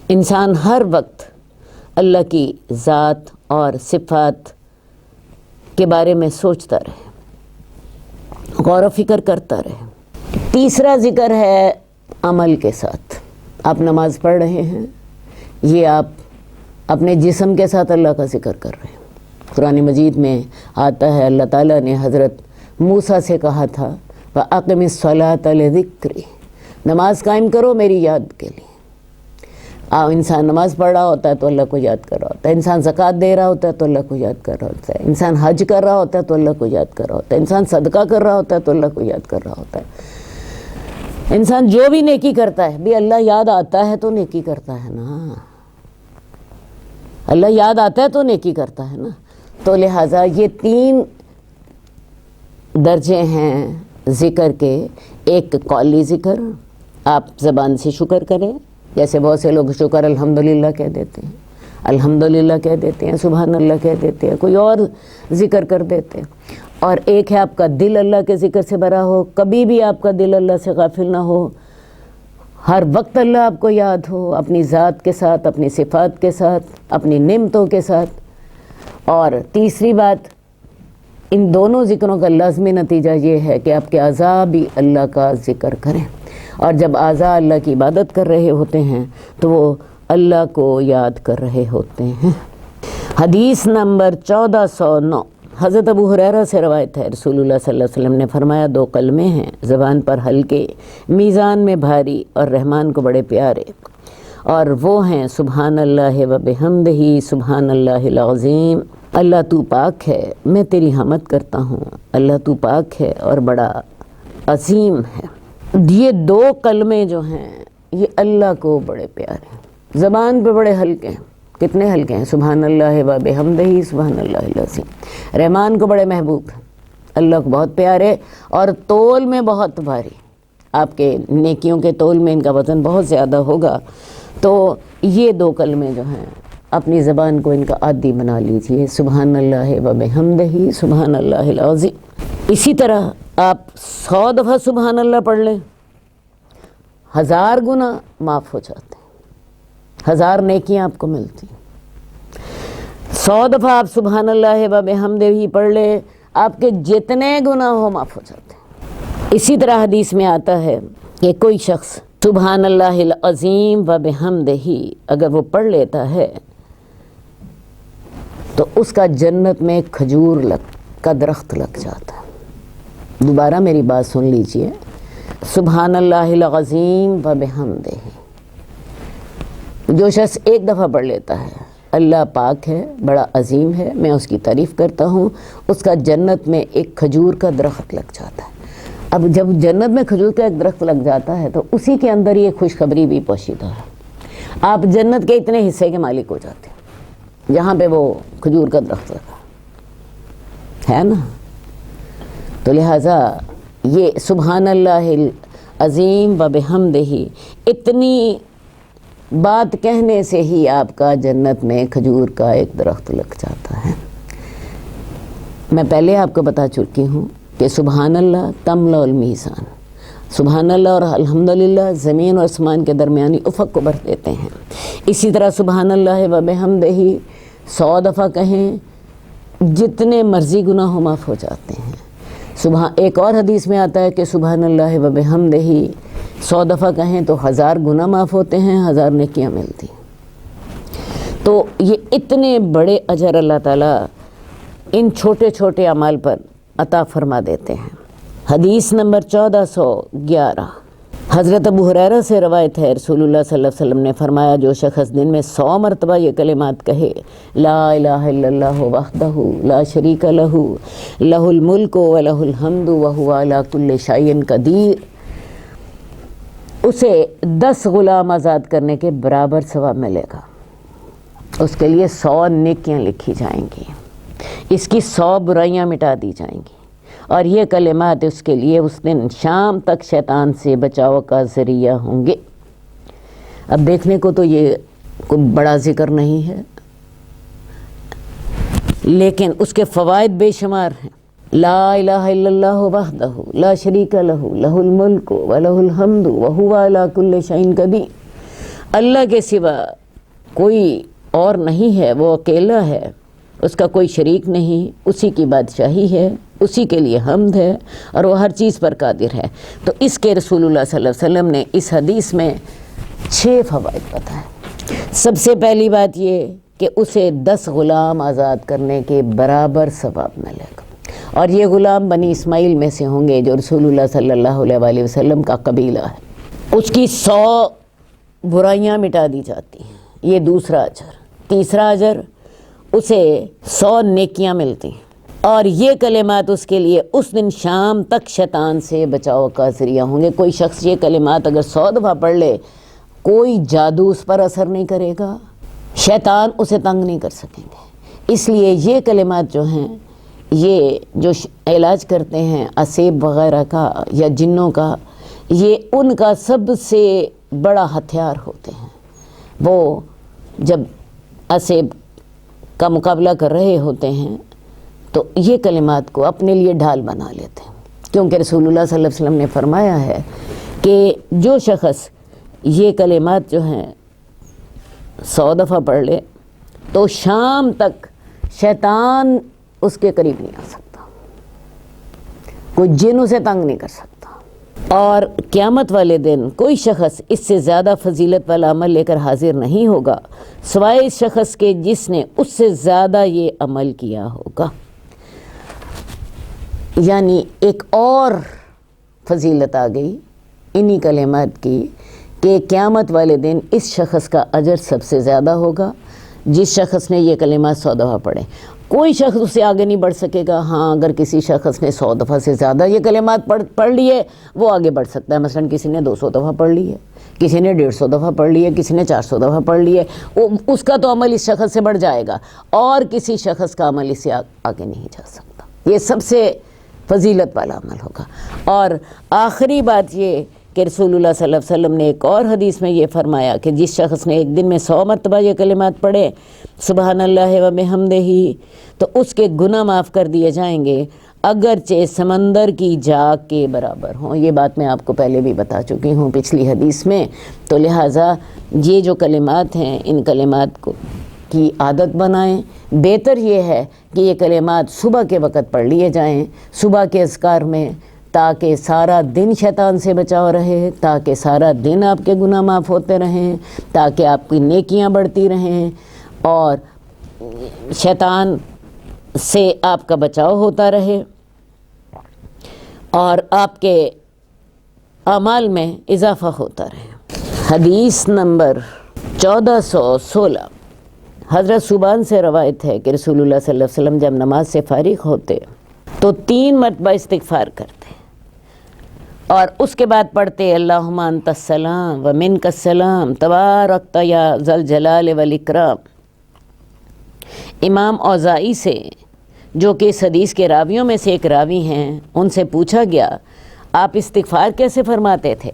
انسان ہر وقت اللہ کی ذات اور صفات کے بارے میں سوچتا رہے، غور و فکر کرتا رہے۔ تیسرا ذکر ہے عمل کے ساتھ۔ آپ نماز پڑھ رہے ہیں، یہ آپ اپنے جسم کے ساتھ اللہ کا ذکر کر رہے ہیں۔ قرآن مجید میں آتا ہے اللہ تعالیٰ نے حضرت موسیٰ سے کہا تھا وَأَقِمِ الصَّلَاةَ لِذِكْرِي، نماز قائم کرو میری یاد کے لیے۔ انسان نماز پڑھ رہا ہوتا ہے تو اللہ کو یاد کر رہا ہوتا ہے، انسان زکوٰۃ دے رہا ہوتا ہے تو اللہ کو یاد کر رہا ہوتا ہے، انسان حج کر رہا ہوتا ہے تو اللہ کو یاد کر رہا ہوتا ہے، انسان صدقہ کر رہا ہوتا ہے تو اللہ کو یاد کر رہا ہوتا ہے۔ انسان جو بھی نیکی کرتا ہے بھی اللہ یاد آتا ہے تو نیکی کرتا ہے نا، اللہ یاد آتا ہے تو نیکی کرتا ہے نا۔ تو لہٰذا یہ 3 درجے ہیں ذکر کے۔ ایک قولی ذکر، آپ زبان سے شکر کریں، جیسے بہت سے لوگ شکر الحمدللہ کہہ دیتے ہیں، الحمدللہ کہہ دیتے ہیں، سبحان اللہ کہہ دیتے ہیں، کوئی اور ذکر کر دیتے ہیں۔ اور ایک ہے آپ کا دل اللہ کے ذکر سے بھرا ہو، کبھی بھی آپ کا دل اللہ سے غافل نہ ہو، ہر وقت اللہ آپ کو یاد ہو، اپنی ذات کے ساتھ، اپنی صفات کے ساتھ، اپنی نعمتوں کے ساتھ۔ اور تیسری بات، ان دونوں ذکروں کا لازمی نتیجہ یہ ہے کہ آپ کے اعضاء بھی اللہ کا ذکر کریں، اور جب اعضاء اللہ کی عبادت کر رہے ہوتے ہیں تو وہ اللہ کو یاد کر رہے ہوتے ہیں۔ حدیث نمبر 1409، حضرت ابو ہریرہ سے روایت ہے، رسول اللہ صلی اللہ علیہ وسلم نے فرمایا 2 کلمے ہیں زبان پر ہلکے، میزان میں بھاری، اور رحمان کو بڑے پیارے، اور وہ ہیں سبحان اللہ و بحمدہ سبحان اللہ العظیم۔ اللہ تو پاک ہے، میں تیری حمد کرتا ہوں، اللہ تو پاک ہے اور بڑا عظیم ہے۔ یہ 2 کلمے جو ہیں یہ اللہ کو بڑے پیارے ہیں، زبان پہ بڑے ہلکے ہیں۔ کتنے ہلکے ہیں؟ سبحان اللہ و بحمدہ سبحان اللہ العظیم۔ رحمان کو بڑے محبوب ہیں، اللہ کو بہت پیارے، اور تول میں بہت بھاری، آپ کے نیکیوں کے تول میں ان کا وزن بہت زیادہ ہوگا۔ تو یہ 2 کلمے جو ہیں اپنی زبان کو ان کا عادی بنا لیجئے، سبحان اللہ و بحمدہ سبحان اللہ العظیم۔ اسی طرح آپ 100 دفعہ سبحان اللہ پڑھ لیں، 1000 گناہ معاف ہو جاتے ہیں، 1000 نیکیاں آپ کو ملتی ہیں۔ 100 دفعہ آپ سبحان اللہ و بحمدہ پڑھ لیں، آپ کے جتنے گناہ ہو معاف ہو جاتے ہیں۔ اسی طرح حدیث میں آتا ہے کہ کوئی شخص سبحان اللہ العظیم و بحمدہ اگر وہ پڑھ لیتا ہے تو اس کا جنت میں کھجور کا درخت لگ جاتا ہے۔ دوبارہ میری بات سن لیجئے، سبحان اللہ العظیم و بحمدہ، جو شخص 1 دفعہ پڑھ لیتا ہے، اللہ پاک ہے، بڑا عظیم ہے، میں اس کی تعریف کرتا ہوں، اس کا جنت میں ایک کھجور کا درخت لگ جاتا ہے۔ اب جب جنت میں کھجور کا ایک درخت لگ جاتا ہے تو اسی کے اندر یہ خوشخبری بھی پوشیدہ ہے، آپ جنت کے اتنے حصے کے مالک ہو جاتے ہیں جہاں پہ وہ کھجور کا درخت لگا ہے نا۔ تو لہٰذا یہ سبحان اللہ العظیم و بحمدہ، اتنی بات کہنے سے ہی آپ کا جنت میں کھجور کا ایک درخت لگ جاتا ہے۔ میں پہلے آپ کو بتا چکی ہوں کہ سبحان اللہ تملأ المیزان، سبحان اللہ اور الحمدللہ زمین اور آسمان کے درمیانی افق کو بھر دیتے ہیں۔ اسی طرح سبحان اللہ و بحمدہ 100 دفعہ کہیں، جتنے مرضی گناہ ہو معاف ہو جاتے ہیں۔ ایک اور حدیث میں آتا ہے کہ سبحان اللہ و بحمدہ 100 دفعہ کہیں تو 1000 گناہ معاف ہوتے ہیں، 1000 نیکیاں ملتی ہیں۔ تو یہ اتنے بڑے اجر اللہ تعالیٰ ان چھوٹے چھوٹے اعمال پر عطا فرما دیتے ہیں۔ حدیث نمبر 1411، حضرت ابو ہریرہ سے روایت ہے، رسول اللہ صلی اللہ علیہ وسلم نے فرمایا جو شخص دن میں 100 مرتبہ یہ کلمات کہے، لا الہ الا اللہ وحدہ لا شریک لہ لہ الملک ولہ الحمد وہو علی کل شیء قدیر، اسے 10 غلام آزاد کرنے کے برابر ثواب ملے گا۔ اس کے لیے 100 نیکیاں لکھی جائیں گی، اس کی 100 برائیاں مٹا دی جائیں گی، اور یہ کلمات اس کے لیے اس دن شام تک شیطان سے بچاؤ کا ذریعہ ہوں گے۔ اب دیکھنے کو تو یہ کوئی بڑا ذکر نہیں ہے، لیکن اس کے فوائد بے شمار ہیں۔ لا الہ الا اللہ وحدہ لا شریک لہ لہ الملک ولہ الحمد وہو علی کل شیء قدیر، اللہ کے سوا کوئی اور نہیں ہے، وہ اکیلا ہے، اس کا کوئی شریک نہیں، اسی کی بادشاہی ہے، اسی کے لیے حمد ہے، اور وہ ہر چیز پر قادر ہے۔ تو اس کے رسول اللہ صلی اللہ علیہ وسلم نے اس حدیث میں 6 فوائد بتائے۔ سب سے پہلی بات یہ کہ اسے 10 غلام آزاد کرنے کے برابر ثواب ملے گا، اور یہ غلام بنی اسماعیل میں سے ہوں گے جو رسول اللہ صلی اللہ علیہ وآلہ وسلم کا قبیلہ ہے۔ اس کی 100 برائیاں مٹا دی جاتی ہیں، یہ دوسرا اجر۔ تیسرا اجر، اسے 100 نیکیاں ملتی ہیں، اور یہ کلمات اس کے لیے اس دن شام تک شیطان سے بچاؤ کا ذریعہ ہوں گے۔ کوئی شخص یہ کلمات اگر 100 دفعہ پڑھ لے، کوئی جادو اس پر اثر نہیں کرے گا، شیطان اسے تنگ نہیں کر سکیں گے۔ اس لیے یہ کلمات جو ہیں، یہ جو علاج کرتے ہیں اسیب وغیرہ کا یا جنوں کا، یہ ان کا سب سے بڑا ہتھیار ہوتے ہیں۔ وہ جب اسیب کا مقابلہ کر رہے ہوتے ہیں تو یہ کلمات کو اپنے لیے ڈھال بنا لیتے ہیں، کیونکہ رسول اللہ صلی اللہ علیہ وسلم نے فرمایا ہے کہ جو شخص یہ کلمات جو ہیں 100 دفعہ پڑھ لے تو شام تک شیطان اس کے قریب نہیں آ سکتا، کوئی جن اسے تنگ نہیں کر سکتا، اور قیامت والے دن کوئی شخص اس سے زیادہ فضیلت والا عمل لے کر حاضر نہیں ہوگا سوائے اس شخص کے جس نے اس سے زیادہ یہ عمل کیا ہوگا۔ یعنی ایک اور فضیلت آ گئی انہی کلمات کی کہ قیامت والے دن اس شخص کا اجر سب سے زیادہ ہوگا جس شخص نے یہ کلمات 100 دفعہ پڑھے۔ کوئی شخص اس سے آگے نہیں بڑھ سکے گا۔ ہاں، اگر کسی شخص نے 100 دفعہ سے زیادہ یہ کلمات پڑھ لیے وہ آگے بڑھ سکتا ہے۔ مثلا کسی نے 200 دفعہ پڑھ لی ہے، کسی نے 150 دفعہ پڑھ لی ہے، کسی نے 400 دفعہ پڑھ لی ہے، اس کا تو عمل اس شخص سے بڑھ جائے گا، اور کسی شخص کا عمل اس سے آگے نہیں جا سکتا۔ یہ سب سے فضیلت والا عمل ہوگا۔ اور آخری بات یہ کہ رسول اللہ صلی اللہ علیہ وسلم نے ایک اور حدیث میں یہ فرمایا کہ جس شخص نے ایک دن میں 100 مرتبہ یہ کلمات پڑھے، سبحان اللہ و بحمدہ، تو اس کے گناہ معاف کر دیے جائیں گے اگرچہ سمندر کی جاگ کے برابر ہوں۔ یہ بات میں آپ کو پہلے بھی بتا چکی ہوں پچھلی حدیث میں، تو لہٰذا یہ جو کلمات ہیں ان کلمات کو کی عادت بنائیں۔ بہتر یہ ہے کہ یہ کلمات صبح کے وقت پڑھ لیے جائیں، صبح کے اذکار میں، تاکہ سارا دن شیطان سے بچاؤ رہے، تاکہ سارا دن آپ کے گناہ معاف ہوتے رہیں، تاکہ آپ کی نیکیاں بڑھتی رہیں، اور شیطان سے آپ کا بچاؤ ہوتا رہے، اور آپ کے اعمال میں اضافہ ہوتا رہے۔ حدیث نمبر 1416 حضرت صوبان سے روایت ہے کہ رسول اللہ صلی اللہ علیہ وسلم جب نماز سے فارغ ہوتے تو 3 مرتبہ استغفار کرتے، اور اس کے بعد پڑھتے اللہم انت السلام و منک السلام تبارکت یا ذا الجلال والاکرام۔ امام اوزاعی سے، جو کہ اس حدیث کے راویوں میں سے ایک راوی ہیں، ان سے پوچھا گیا آپ استغفار کیسے فرماتے تھے؟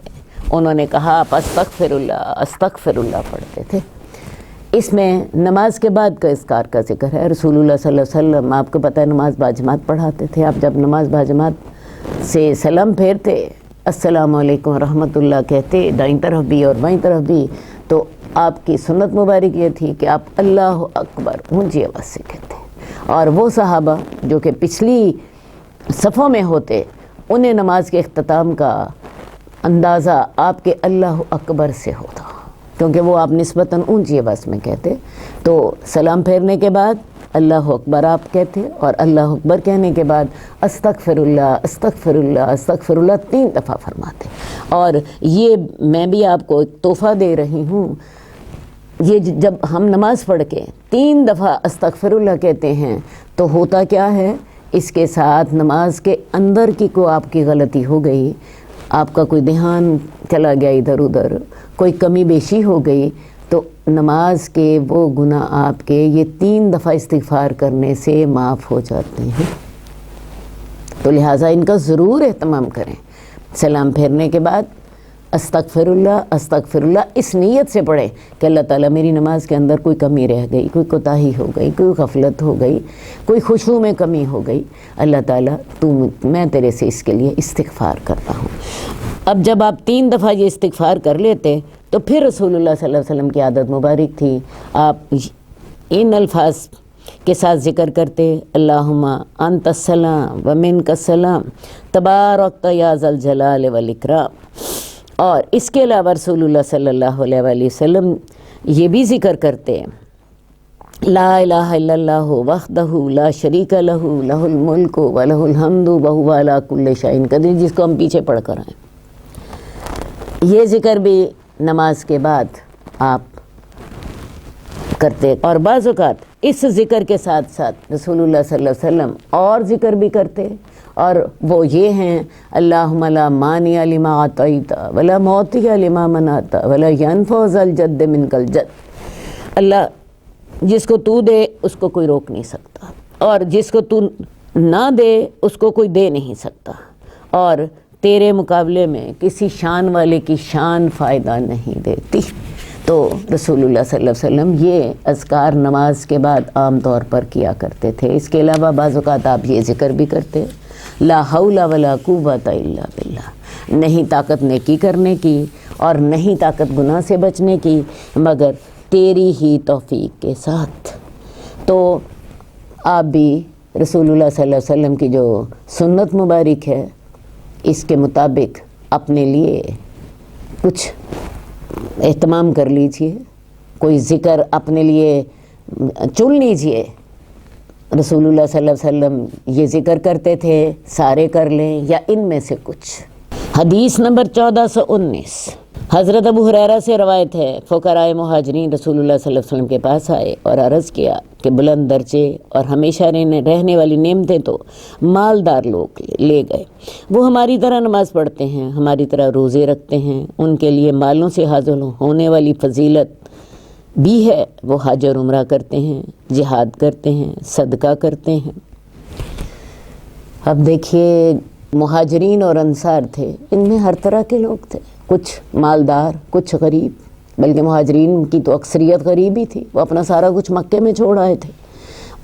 انہوں نے کہا آپ استغفر اللہ پڑھتے تھے۔ اس میں نماز کے بعد کا اذکار کا ذکر ہے۔ رسول اللہ صلی اللہ علیہ وسلم آپ کو پتہ ہے نماز باجماعت پڑھاتے تھے۔ آپ جب نماز باجماعت سے سلام پھیرتے، السلام علیکم ورحمۃ اللہ کہتے، دائیں طرف بھی اور بائیں طرف بھی، تو آپ کی سنت مبارک یہ تھی کہ آپ اللہ اکبر اونچی آواز سے کہتے، اور وہ صحابہ جو کہ پچھلی صفوں میں ہوتے انہیں نماز کے اختتام کا اندازہ آپ کے اللہ اکبر سے ہوتا، کیونکہ وہ آپ نسبتاً اونچی آواز میں کہتے۔ تو سلام پھیرنے کے بعد اللہ اکبر آپ کہتے اور اللہ اکبر کہنے کے بعد استغفر اللہ استغفر اللہ استغفر اللہ 3 دفعہ فرماتے. اور یہ میں بھی آپ کو ایک تحفہ دے رہی ہوں، یہ جب ہم نماز پڑھ کے 3 دفعہ استغفر اللہ کہتے ہیں تو ہوتا کیا ہے، اس کے ساتھ نماز کے اندر کی کوئی آپ کی غلطی ہو گئی، آپ کا کوئی دھیان چلا گیا ادھر ادھر، کوئی کمی بیشی ہو گئی، تو نماز کے وہ گناہ آپ کے یہ 3 دفعہ استغفار کرنے سے معاف ہو جاتے ہیں. تو لہٰذا ان کا ضرور اہتمام کریں. سلام پھیرنے کے بعد استغفر اللہ اس نیت سے پڑھیں کہ اللہ تعالیٰ میری نماز کے اندر کوئی کمی رہ گئی، کوئی کوتاہی ہو گئی، کوئی غفلت ہو گئی، کوئی خشوع میں کمی ہو گئی، اللہ تعالیٰ میں تیرے سے اس کے لیے استغفار کرتا ہوں. اب جب آپ 3 دفعہ یہ استغفار کر لیتے تو پھر رسول اللہ صلی اللہ علیہ وسلم کی عادت مبارک تھی، آپ ان الفاظ کے ساتھ ذکر کرتے، اللہم انت السلام و منک السلام تبارکت یا ذا الجلال والاکرام. اور اس کے علاوہ رسول اللہ صلی اللہ علیہ وآلہ وسلم یہ بھی ذکر کرتے لا الہ الا اللہ وحدہ لا شریک لہ لہ الملک و لہ الحمد وہو علی کل شیء قدیر، جس کو ہم پیچھے پڑھ کر آئیں. یہ ذکر بھی نماز کے بعد آپ کرتے، اور بعض اوقات اس ذکر کے ساتھ ساتھ رسول اللہ صلی اللہ علیہ وسلم اور ذکر بھی کرتے، اور وہ یہ ہیں اللہم لا مانع لما اعطیت ولا معطی لما منعت ولا ینفع ذا الجد منک الجد. اللہ جس کو تو دے اس کو کوئی روک نہیں سکتا، اور جس کو تو نہ دے اس کو کوئی دے نہیں سکتا، اور تیرے مقابلے میں کسی شان والے کی شان فائدہ نہیں دیتی. تو رسول اللہ صلی اللہ علیہ وسلم یہ اذکار نماز کے بعد عام طور پر کیا کرتے تھے. اس کے علاوہ بعض اوقات آپ یہ ذکر بھی کرتے لا حول ولا قوت الا باللہ، نہیں طاقت نیکی کرنے کی اور نہیں طاقت گناہ سے بچنے کی مگر تیری ہی توفیق کے ساتھ. تو آپ بھی رسول اللہ صلی اللہ علیہ وسلم کی جو سنت مبارک ہے اس کے مطابق اپنے لیے کچھ اہتمام کر لیجئے، کوئی ذکر اپنے لیے چن لیجئے. رسول اللہ صلی اللہ علیہ وسلم یہ ذکر کرتے تھے، سارے کر لیں یا ان میں سے کچھ. حدیث نمبر 1419 حضرت ابو ہریرہ سے روایت ہے، فقراء مہاجرین رسول اللہ صلی اللہ علیہ وسلم کے پاس آئے اور عرض کیا کہ بلند درجے اور ہمیشہ رہنے والی نعمتیں تو مالدار لوگ لے گئے، وہ ہماری طرح نماز پڑھتے ہیں، ہماری طرح روزے رکھتے ہیں، ان کے لیے مالوں سے حاصل ہونے والی فضیلت بھی ہے، وہ حج اور عمرہ کرتے ہیں، جہاد کرتے ہیں، صدقہ کرتے ہیں. اب دیکھیے مہاجرین اور انصار تھے، ان میں ہر طرح کے لوگ تھے، کچھ مالدار کچھ غریب، بلکہ مہاجرین کی تو اکثریت غریب ہی تھی، وہ اپنا سارا کچھ مکے میں چھوڑ آئے تھے.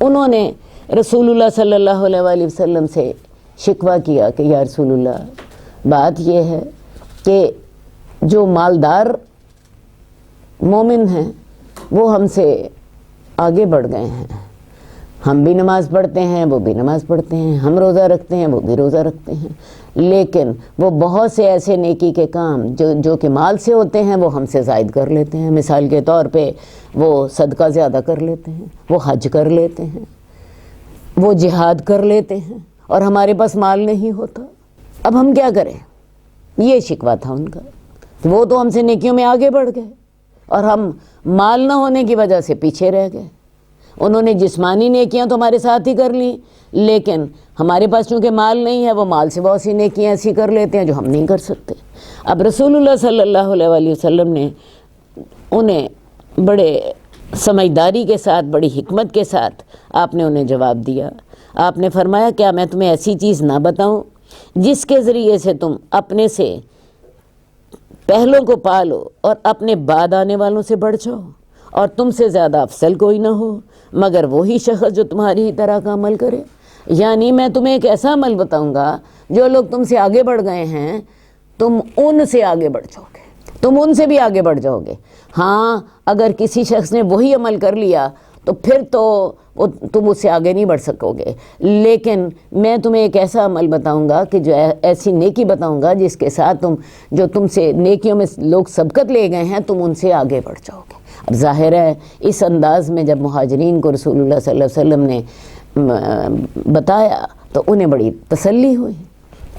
انہوں نے رسول اللہ صلی اللہ علیہ وآلہ وسلم سے شکوہ کیا کہ یا رسول اللہ، بات یہ ہے کہ جو مالدار مومن ہیں وہ ہم سے آگے بڑھ گئے ہیں، ہم بھی نماز پڑھتے ہیں وہ بھی نماز پڑھتے ہیں، ہم روزہ رکھتے ہیں وہ بھی روزہ رکھتے ہیں، لیکن وہ بہت سے ایسے نیکی کے کام جو کہ مال سے ہوتے ہیں وہ ہم سے زائد کر لیتے ہیں. مثال کے طور پہ وہ صدقہ زیادہ کر لیتے ہیں، وہ حج کر لیتے ہیں، وہ جہاد کر لیتے ہیں، اور ہمارے پاس مال نہیں ہوتا. اب ہم کیا کریں؟ یہ شکوہ تھا ان کا. وہ تو ہم سے نیکیوں میں آگے بڑھ گئے اور ہم مال نہ ہونے کی وجہ سے پیچھے رہ گئے. انہوں نے جسمانی نیکیاں تو ہمارے ساتھ ہی کر لیں، لیکن ہمارے پاس چونکہ مال نہیں ہے وہ مال سے بہت سی نیکیاں ایسی کر لیتے ہیں جو ہم نہیں کر سکتے. اب رسول اللہ صلی اللہ علیہ وآلہ وسلم نے انہیں بڑے سمجھداری کے ساتھ، بڑی حکمت کے ساتھ آپ نے انہیں جواب دیا. آپ نے فرمایا کیا میں تمہیں ایسی چیز نہ بتاؤں جس کے ذریعے سے تم اپنے سے پہلوں کو پالو اور اپنے بعد آنے والوں سے بڑھ جاؤ، اور تم سے زیادہ افضل کوئی نہ ہو مگر وہی شخص جو تمہاری ہی طرح کا عمل کرے. یعنی میں تمہیں ایک ایسا عمل بتاؤں گا جو لوگ تم سے آگے بڑھ گئے ہیں تم ان سے آگے بڑھ جاؤ گے، تم ان سے بھی آگے بڑھ جاؤ گے. ہاں اگر کسی شخص نے وہی عمل کر لیا تو پھر تو تم اس سے آگے نہیں بڑھ سکو گے، لیکن میں تمہیں ایک ایسا عمل بتاؤں گا کہ جو ایسی نیکی بتاؤں گا جس کے ساتھ تم سے نیکیوں میں لوگ سبقت لے گئے ہیں تم ان سے آگے بڑھ جاؤ گے. اب ظاہر ہے اس انداز میں جب مہاجرین کو رسول اللہ صلی اللہ علیہ وسلم نے بتایا تو انہیں بڑی تسلی ہوئی۔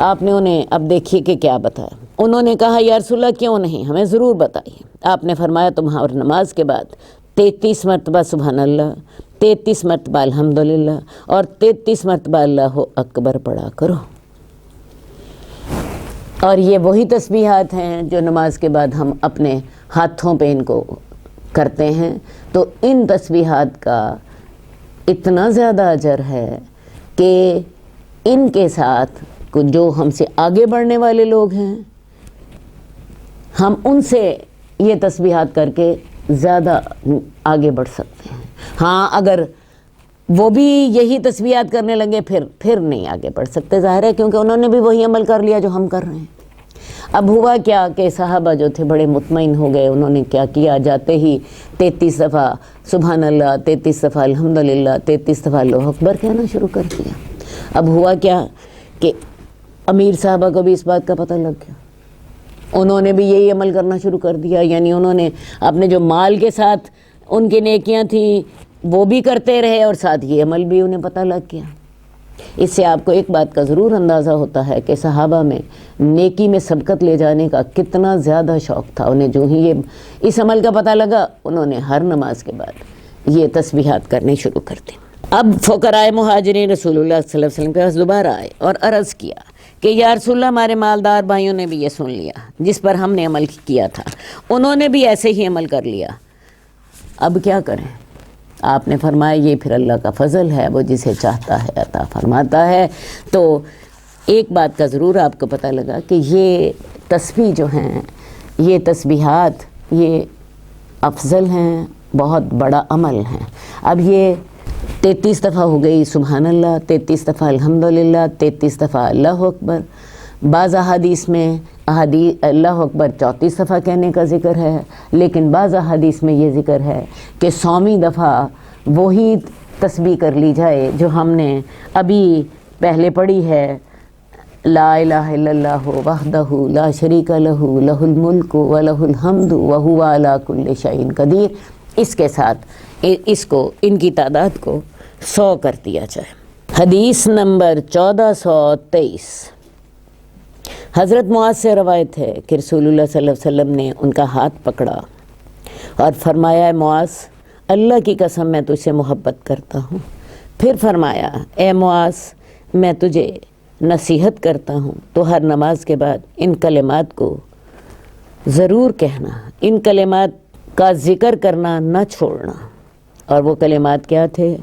آپ نے انہیں اب دیکھیے کہ کیا بتایا۔ انہوں نے کہا یا رسول اللہ کیوں نہیں، ہمیں ضرور بتائیے۔ آپ نے فرمایا تمہاری نماز کے بعد 33 مرتبہ سبحان اللہ، 33 مرتبہ الحمدللہ اور 33 مرتبہ اللہ اکبر پڑھا کرو۔ اور یہ وہی تسبیحات ہیں جو نماز کے بعد ہم اپنے ہاتھوں پہ ان کو کرتے ہیں، تو ان تسبیحات کا اتنا زیادہ اجر ہے کہ ان کے ساتھ جو ہم سے آگے بڑھنے والے لوگ ہیں، ہم ان سے یہ تسبیحات کر کے زیادہ آگے بڑھ سکتے ہیں۔ ہاں اگر وہ بھی یہی تسبیحات کرنے لگے پھر نہیں آگے بڑھ سکتے، ظاہر ہے، کیونکہ انہوں نے بھی وہی عمل کر لیا جو ہم کر رہے ہیں۔ اب ہوا کیا کہ صحابہ جو تھے بڑے مطمئن ہو گئے، انہوں نے کیا کیا، جاتے ہی 33 دفعہ سبحان اللہ، 33 دفعہ الحمدللہ، 33 دفعہ اللہ اکبر کہنا شروع کر دیا۔ اب ہوا کیا کہ امیر صاحبہ کو بھی اس بات کا پتہ لگ گیا، انہوں نے بھی یہی عمل کرنا شروع کر دیا، یعنی انہوں نے اپنے جو مال کے ساتھ ان کی نیکیاں تھیں وہ بھی کرتے رہے اور ساتھ یہ عمل بھی انہیں پتہ لگ گیا۔ اس سے آپ کو ایک بات کا ضرور اندازہ ہوتا ہے کہ صحابہ میں نیکی میں سبقت لے جانے کا کتنا زیادہ شوق تھا۔ انہیں جو ہی یہ اس عمل کا پتہ لگا، انہوں نے ہر نماز کے بعد یہ تسبیحات کرنے شروع کر دی۔ اب فقراء مہاجرین رسول اللہ صلی اللہ علیہ وسلم کے پاس دوبارہ آئے اور عرض کیا کہ یا رسول اللہ، ہمارے مالدار بھائیوں نے بھی یہ سن لیا جس پر ہم نے عمل کیا تھا، انہوں نے بھی ایسے ہی عمل کر لیا، اب کیا کریں؟ آپ نے فرمایا یہ پھر اللہ کا فضل ہے، وہ جسے چاہتا ہے عطا فرماتا ہے۔ تو ایک بات کا ضرور آپ کو پتہ لگا کہ یہ تسبیح جو ہیں، یہ تسبیحات یہ افضل ہیں، بہت بڑا عمل ہیں۔ اب یہ 33 دفعہ ہو گئی سبحان اللہ، 33 دفعہ الحمدللہ، 33 دفعہ اللہ اکبر۔ بعض احادیث میں اللہ اکبر 34 دفعہ کہنے کا ذکر ہے، لیکن بعض احادیث میں یہ ذکر ہے کہ 100ویں دفعہ وہی تسبیح کر لی جائے جو ہم نے ابھی پہلے پڑھی ہے، لا الہ الا اللہ وحدہ لا شریک لہ لہ الملک ولہ الحمد وہو علی کل شیء قدیر۔ اس کے ساتھ اس کو ان کی تعداد کو 100 کر دیا جائے۔ حدیث نمبر 1423، حضرت معاذ سے روایت ہے کہ رسول اللہ صلی اللہ علیہ وسلم نے ان کا ہاتھ پکڑا اور فرمایا اے معاذ، اللہ کی قسم میں تجھ سے محبت کرتا ہوں۔ پھر فرمایا اے معاذ، میں تجھے نصیحت کرتا ہوں تو ہر نماز کے بعد ان کلمات کو ضرور کہنا، ان کلمات کا ذکر کرنا نہ چھوڑنا۔ اور وہ کلمات کیا تھے؟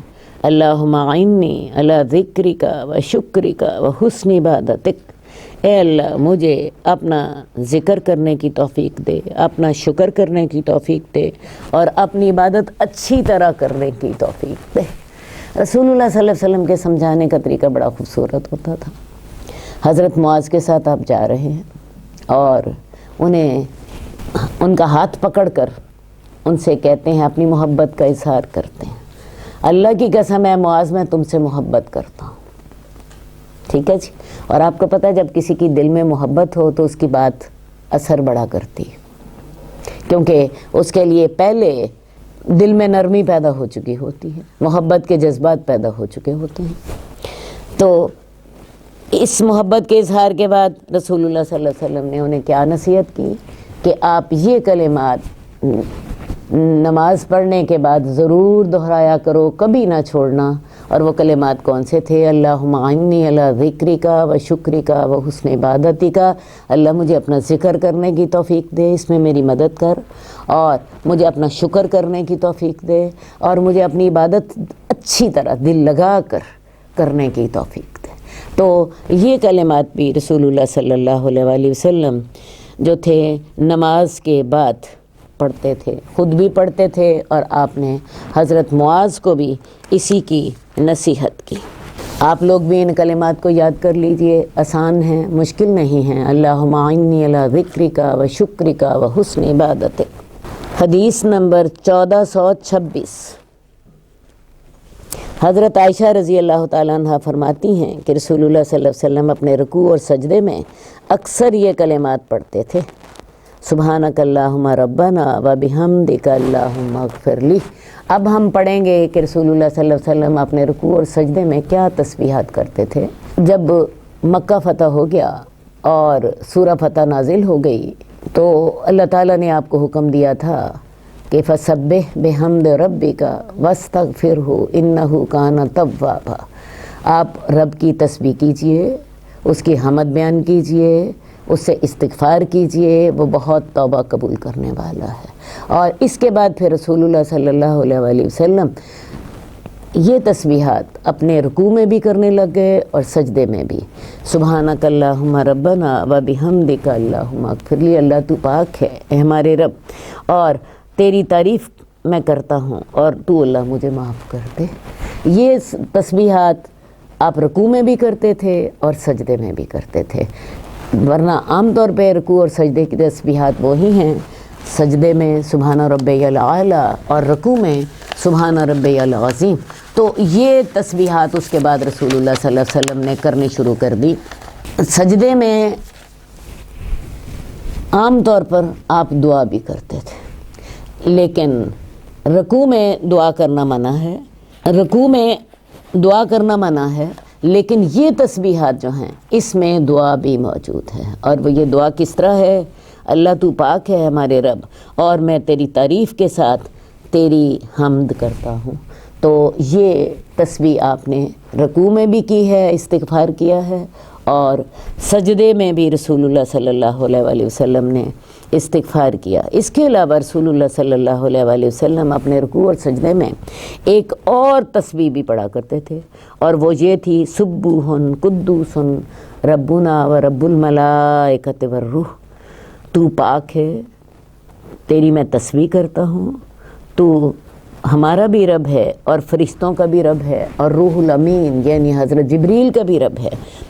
اللہم اعنی علی ذکرک و شکرک و حسن عبادتک، اے اللہ مجھے اپنا ذکر کرنے کی توفیق دے، اپنا شکر کرنے کی توفیق دے اور اپنی عبادت اچھی طرح کرنے کی توفیق دے۔ رسول اللہ صلی اللہ علیہ وسلم کے سمجھانے کا طریقہ بڑا خوبصورت ہوتا تھا۔ حضرت معاذ کے ساتھ آپ جا رہے ہیں اور انہیں ان کا ہاتھ پکڑ کر ان سے کہتے ہیں، اپنی محبت کا اظہار کرتے ہیں، اللہ کی قسم ہے معاذ میں تم سے محبت کرتا ہوں۔ ٹھیک ہے جی۔ اور آپ کو پتہ ہے جب کسی کی دل میں محبت ہو تو اس کی بات اثر بڑا کرتی ہے، کیونکہ اس کے لیے پہلے دل میں نرمی پیدا ہو چکی ہوتی ہے، محبت کے جذبات پیدا ہو چکے ہوتے ہیں۔ تو اس محبت کے اظہار کے بعد رسول اللہ صلی اللہ علیہ وسلم نے انہیں کیا نصیحت کی کہ آپ یہ کلمات نماز پڑھنے کے بعد ضرور دہرایا کرو، کبھی نہ چھوڑنا۔ اور وہ کلمات کون سے تھے؟ اللہم اعنی علی ذکرک و شکرک و حسن عبادتک، اللہ مجھے اپنا ذکر کرنے کی توفیق دے، اس میں میری مدد کر، اور مجھے اپنا شکر کرنے کی توفیق دے، اور مجھے اپنی عبادت اچھی طرح دل لگا کر کرنے کی توفیق دے۔ تو یہ کلمات بھی رسول اللہ صلی اللہ علیہ وآلہ وسلم جو تھے نماز کے بعد پڑھتے تھے، خود بھی پڑھتے تھے اور آپ نے حضرت معاذ کو بھی اسی کی نصیحت کی۔ آپ لوگ بھی ان کلمات کو یاد کر لیجئے، آسان ہیں، مشکل نہیں ہیں۔ اللہم اعنی علی ذکرک و شکرک و حسن عبادتک۔ حدیث نمبر 1426، حضرت عائشہ رضی اللہ تعالیٰ عنہ فرماتی ہیں کہ رسول اللہ صلی اللہ علیہ وسلم اپنے رکوع اور سجدے میں اکثر یہ کلمات پڑھتے تھے، سبحانک اللہم ربنا و بحمدک اللہم اغفر لی۔ اب ہم پڑھیں گے کہ رسول اللہ صلی اللہ علیہ وسلم اپنے رکوع اور سجدے میں کیا تسبیحات کرتے تھے۔ جب مکہ فتح ہو گیا اور سورہ فتح نازل ہو گئی تو اللہ تعالیٰ نے آپ کو حکم دیا تھا کہ فسبح بحمد ربک واستغفرہ انہ کان توابا۔ آپ رب کی تسبیح کیجئے، اس کی حمد بیان کیجئے، اس سے استغفار کیجئے، وہ بہت توبہ قبول کرنے والا ہے۔ اور اس کے بعد پھر رسول اللہ صلی اللہ علیہ وآلہ وسلم یہ تسبیحات اپنے رکوع میں بھی کرنے لگ گئے اور سجدے میں بھی۔ سبحانک اللہم ربنا و بحمدک اللہم اغفر لی، اللہ تو پاک ہے اے ہمارے رب اور تیری تعریف میں کرتا ہوں اور تو اللہ مجھے معاف کر دے۔ یہ تسبیحات آپ رکوع میں بھی کرتے تھے اور سجدے میں بھی کرتے تھے، ورنہ عام طور پہ رکوع اور سجدے کی تسبیحات وہی ہیں، سجدے میں سبحان ربی الاعلیٰ اور رکوع میں سبحان ربی العظیم۔ تو یہ تسبیحات اس کے بعد رسول اللہ صلی اللہ علیہ وسلم نے کرنی شروع کر دی۔ سجدے میں عام طور پر آپ دعا بھی کرتے تھے، لیکن رکوع میں دعا کرنا منع ہے، رکوع میں دعا کرنا منع ہے، لیکن یہ تسبیحات جو ہیں اس میں دعا بھی موجود ہے۔ اور وہ یہ دعا کس طرح ہے؟ اللہ تو پاک ہے ہمارے رب اور میں تیری تعریف کے ساتھ تیری حمد کرتا ہوں۔ تو یہ تسبیح آپ نے رکوع میں بھی کی ہے، استغفار کیا ہے، اور سجدے میں بھی رسول اللہ صلی اللہ علیہ وآلہ وسلم نے استغفار کیا۔ اس کے علاوہ رسول اللہ صلی اللہ علیہ وآلہ وسلم اپنے رکوع اور سجدے میں ایک اور تسبیح بھی پڑھا کرتے تھے، اور وہ یہ تھی سبوح قدوس ربنا و رب الملائکۃ والروح۔ تو پاک ہے، تیری میں تسبیح کرتا ہوں، تو ہمارا بھی رب ہے اور فرشتوں کا بھی رب ہے اور روح الامین یعنی حضرت جبریل کا بھی رب ہے۔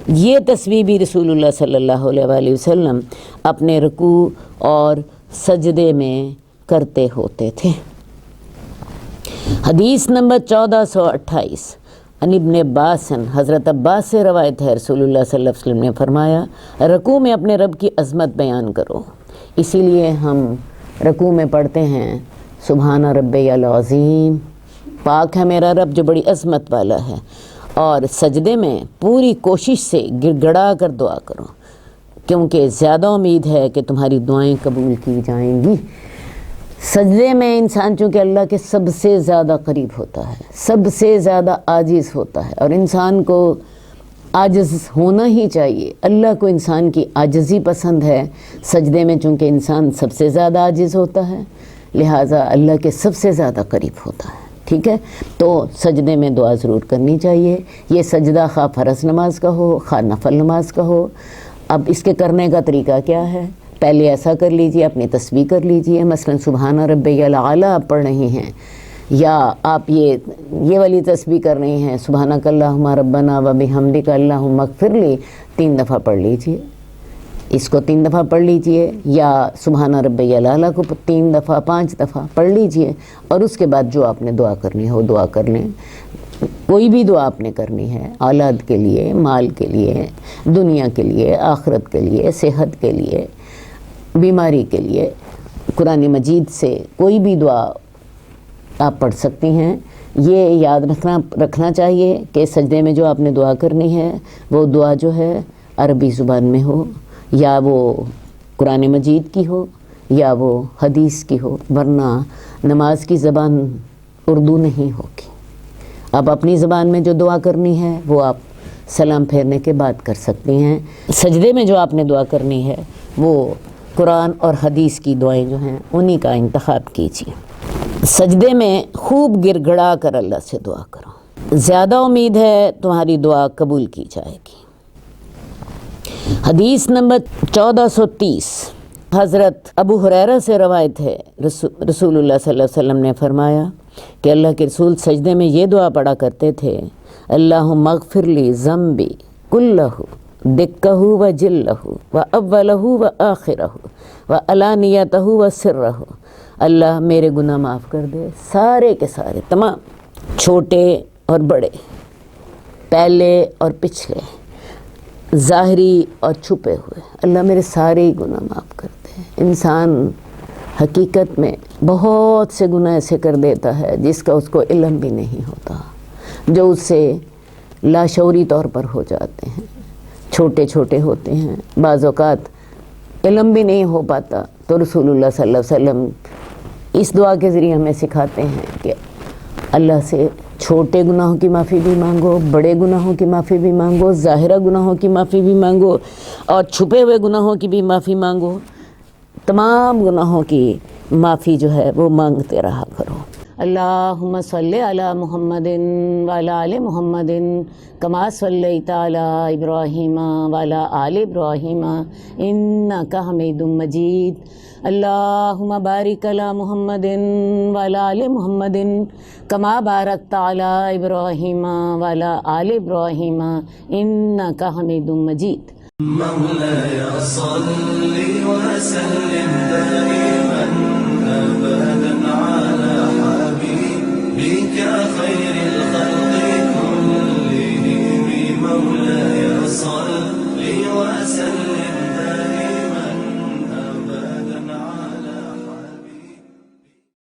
یہ تسبیح بھی رسول اللہ صلی اللہ علیہ وآلہ وسلم اپنے رکوع اور سجدے میں کرتے ہوتے تھے۔ حدیث نمبر 1428 عن ابن عباس، حضرت عباس سے روایت ہے، رسول اللہ صلی اللہ علیہ وسلم نے فرمایا رکوع میں اپنے رب کی عظمت بیان کرو۔ اسی لیے ہم رکوع میں پڑھتے ہیں سبحان ربی العظیم، پاک ہے میرا رب جو بڑی عظمت والا ہے، اور سجدے میں پوری کوشش سے گڑ گڑا کر دعا کرو، کیونکہ زیادہ امید ہے کہ تمہاری دعائیں قبول کی جائیں گی۔ سجدے میں انسان چونکہ اللہ کے سب سے زیادہ قریب ہوتا ہے، سب سے زیادہ عاجز ہوتا ہے، اور انسان کو عاجز ہونا ہی چاہیے۔ اللہ کو انسان کی عاجزی پسند ہے، سجدے میں چونکہ انسان سب سے زیادہ عاجز ہوتا ہے لہٰذا اللہ کے سب سے زیادہ قریب ہوتا ہے۔ ٹھیک ہے، تو سجدے میں دعا ضرور کرنی چاہیے۔ یہ سجدہ خواہ فرض نماز کا ہو خواہ نفل نماز کا ہو۔ اب اس کے کرنے کا طریقہ کیا ہے؟ پہلے ایسا کر لیجئے، اپنی تسبیح کر لیجئے، مثلا سبحان ربی الاعلیٰ آپ پڑھ رہی ہیں، یا آپ یہ والی تسبیح کر رہی ہیں سبحانک اللہم ربنا و بحمدک اللہم اغفر لی، 3 دفعہ پڑھ لیجئے، اس کو 3 دفعہ پڑھ لیجئے، یا سبحان ربی الاعلیٰ کو 3 دفعہ 5 دفعہ پڑھ لیجئے، اور اس کے بعد جو آپ نے دعا کرنی ہو دعا کر لیں۔ کوئی بھی دعا آپ نے کرنی ہے، اولاد کے لیے، مال کے لیے، دنیا کے لیے، آخرت کے لیے، صحت کے لیے، بیماری کے لیے، قرآن مجید سے کوئی بھی دعا آپ پڑھ سکتی ہیں۔ یہ یاد رکھنا چاہیے کہ سجدے میں جو آپ نے دعا کرنی ہے وہ دعا جو ہے عربی زبان میں ہو، یا وہ قرآن مجید کی ہو، یا وہ حدیث کی ہو، ورنہ نماز کی زبان اردو نہیں ہوگی۔ آپ اپنی زبان میں جو دعا کرنی ہے وہ آپ سلام پھیرنے کے بعد کر سکتی ہیں۔ سجدے میں جو آپ نے دعا کرنی ہے وہ قرآن اور حدیث کی دعائیں جو ہیں انہی کا انتخاب کیجیے۔ سجدے میں خوب گڑ گڑا کر اللہ سے دعا کرو، زیادہ امید ہے تمہاری دعا قبول کی جائے گی۔ حدیث نمبر 1430 حضرت ابو ہریرہ سے روایت ہے، رسول اللہ صلی اللہ علیہ وسلم نے فرمایا کہ اللہ کے رسول سجدے میں یہ دعا پڑھا کرتے تھے، اللہم اغفر لی ذنبی کلہ دکہ و جلہ و اولہ و آخرہ و علانیتہ و سرہ، اللہ میرے گناہ معاف کر دے، سارے کے سارے، تمام، چھوٹے اور بڑے، پہلے اور پچھلے، ظاہری اور چھپے ہوئے، اللہ میرے سارے ہی گناہ معاف کر دے۔ انسان حقیقت میں بہت سے گناہ ایسے کر دیتا ہے جس کا اس کو علم بھی نہیں ہوتا، جو اس سے لاشعوری طور پر ہو جاتے ہیں، چھوٹے چھوٹے ہوتے ہیں، بعض اوقات علم بھی نہیں ہو پاتا۔ تو رسول اللہ صلی اللہ علیہ وسلم اس دعا کے ذریعے ہمیں سکھاتے ہیں کہ اللہ سے چھوٹے گناہوں کی معافی بھی مانگو، بڑے گناہوں کی معافی بھی مانگو، ظاہرہ گناہوں کی معافی بھی مانگو، اور چھپے ہوئے گناہوں کی بھی معافی مانگو۔ تمام گناہوں کی معافی جو ہے وہ مانگتے رہا کرو۔ اللہم صلی علی محمد وعلی آل محمد کما صلیت علی ابراہیم وعلی آل ابراہیم انک حمید مجید۔ اللہم بارک علی محمد وعلی آل محمد کما بارکت علی ابراہیم وعلی آل ابراہیم انک حمید مجید۔ مولاي صل وسلم دائما أبدا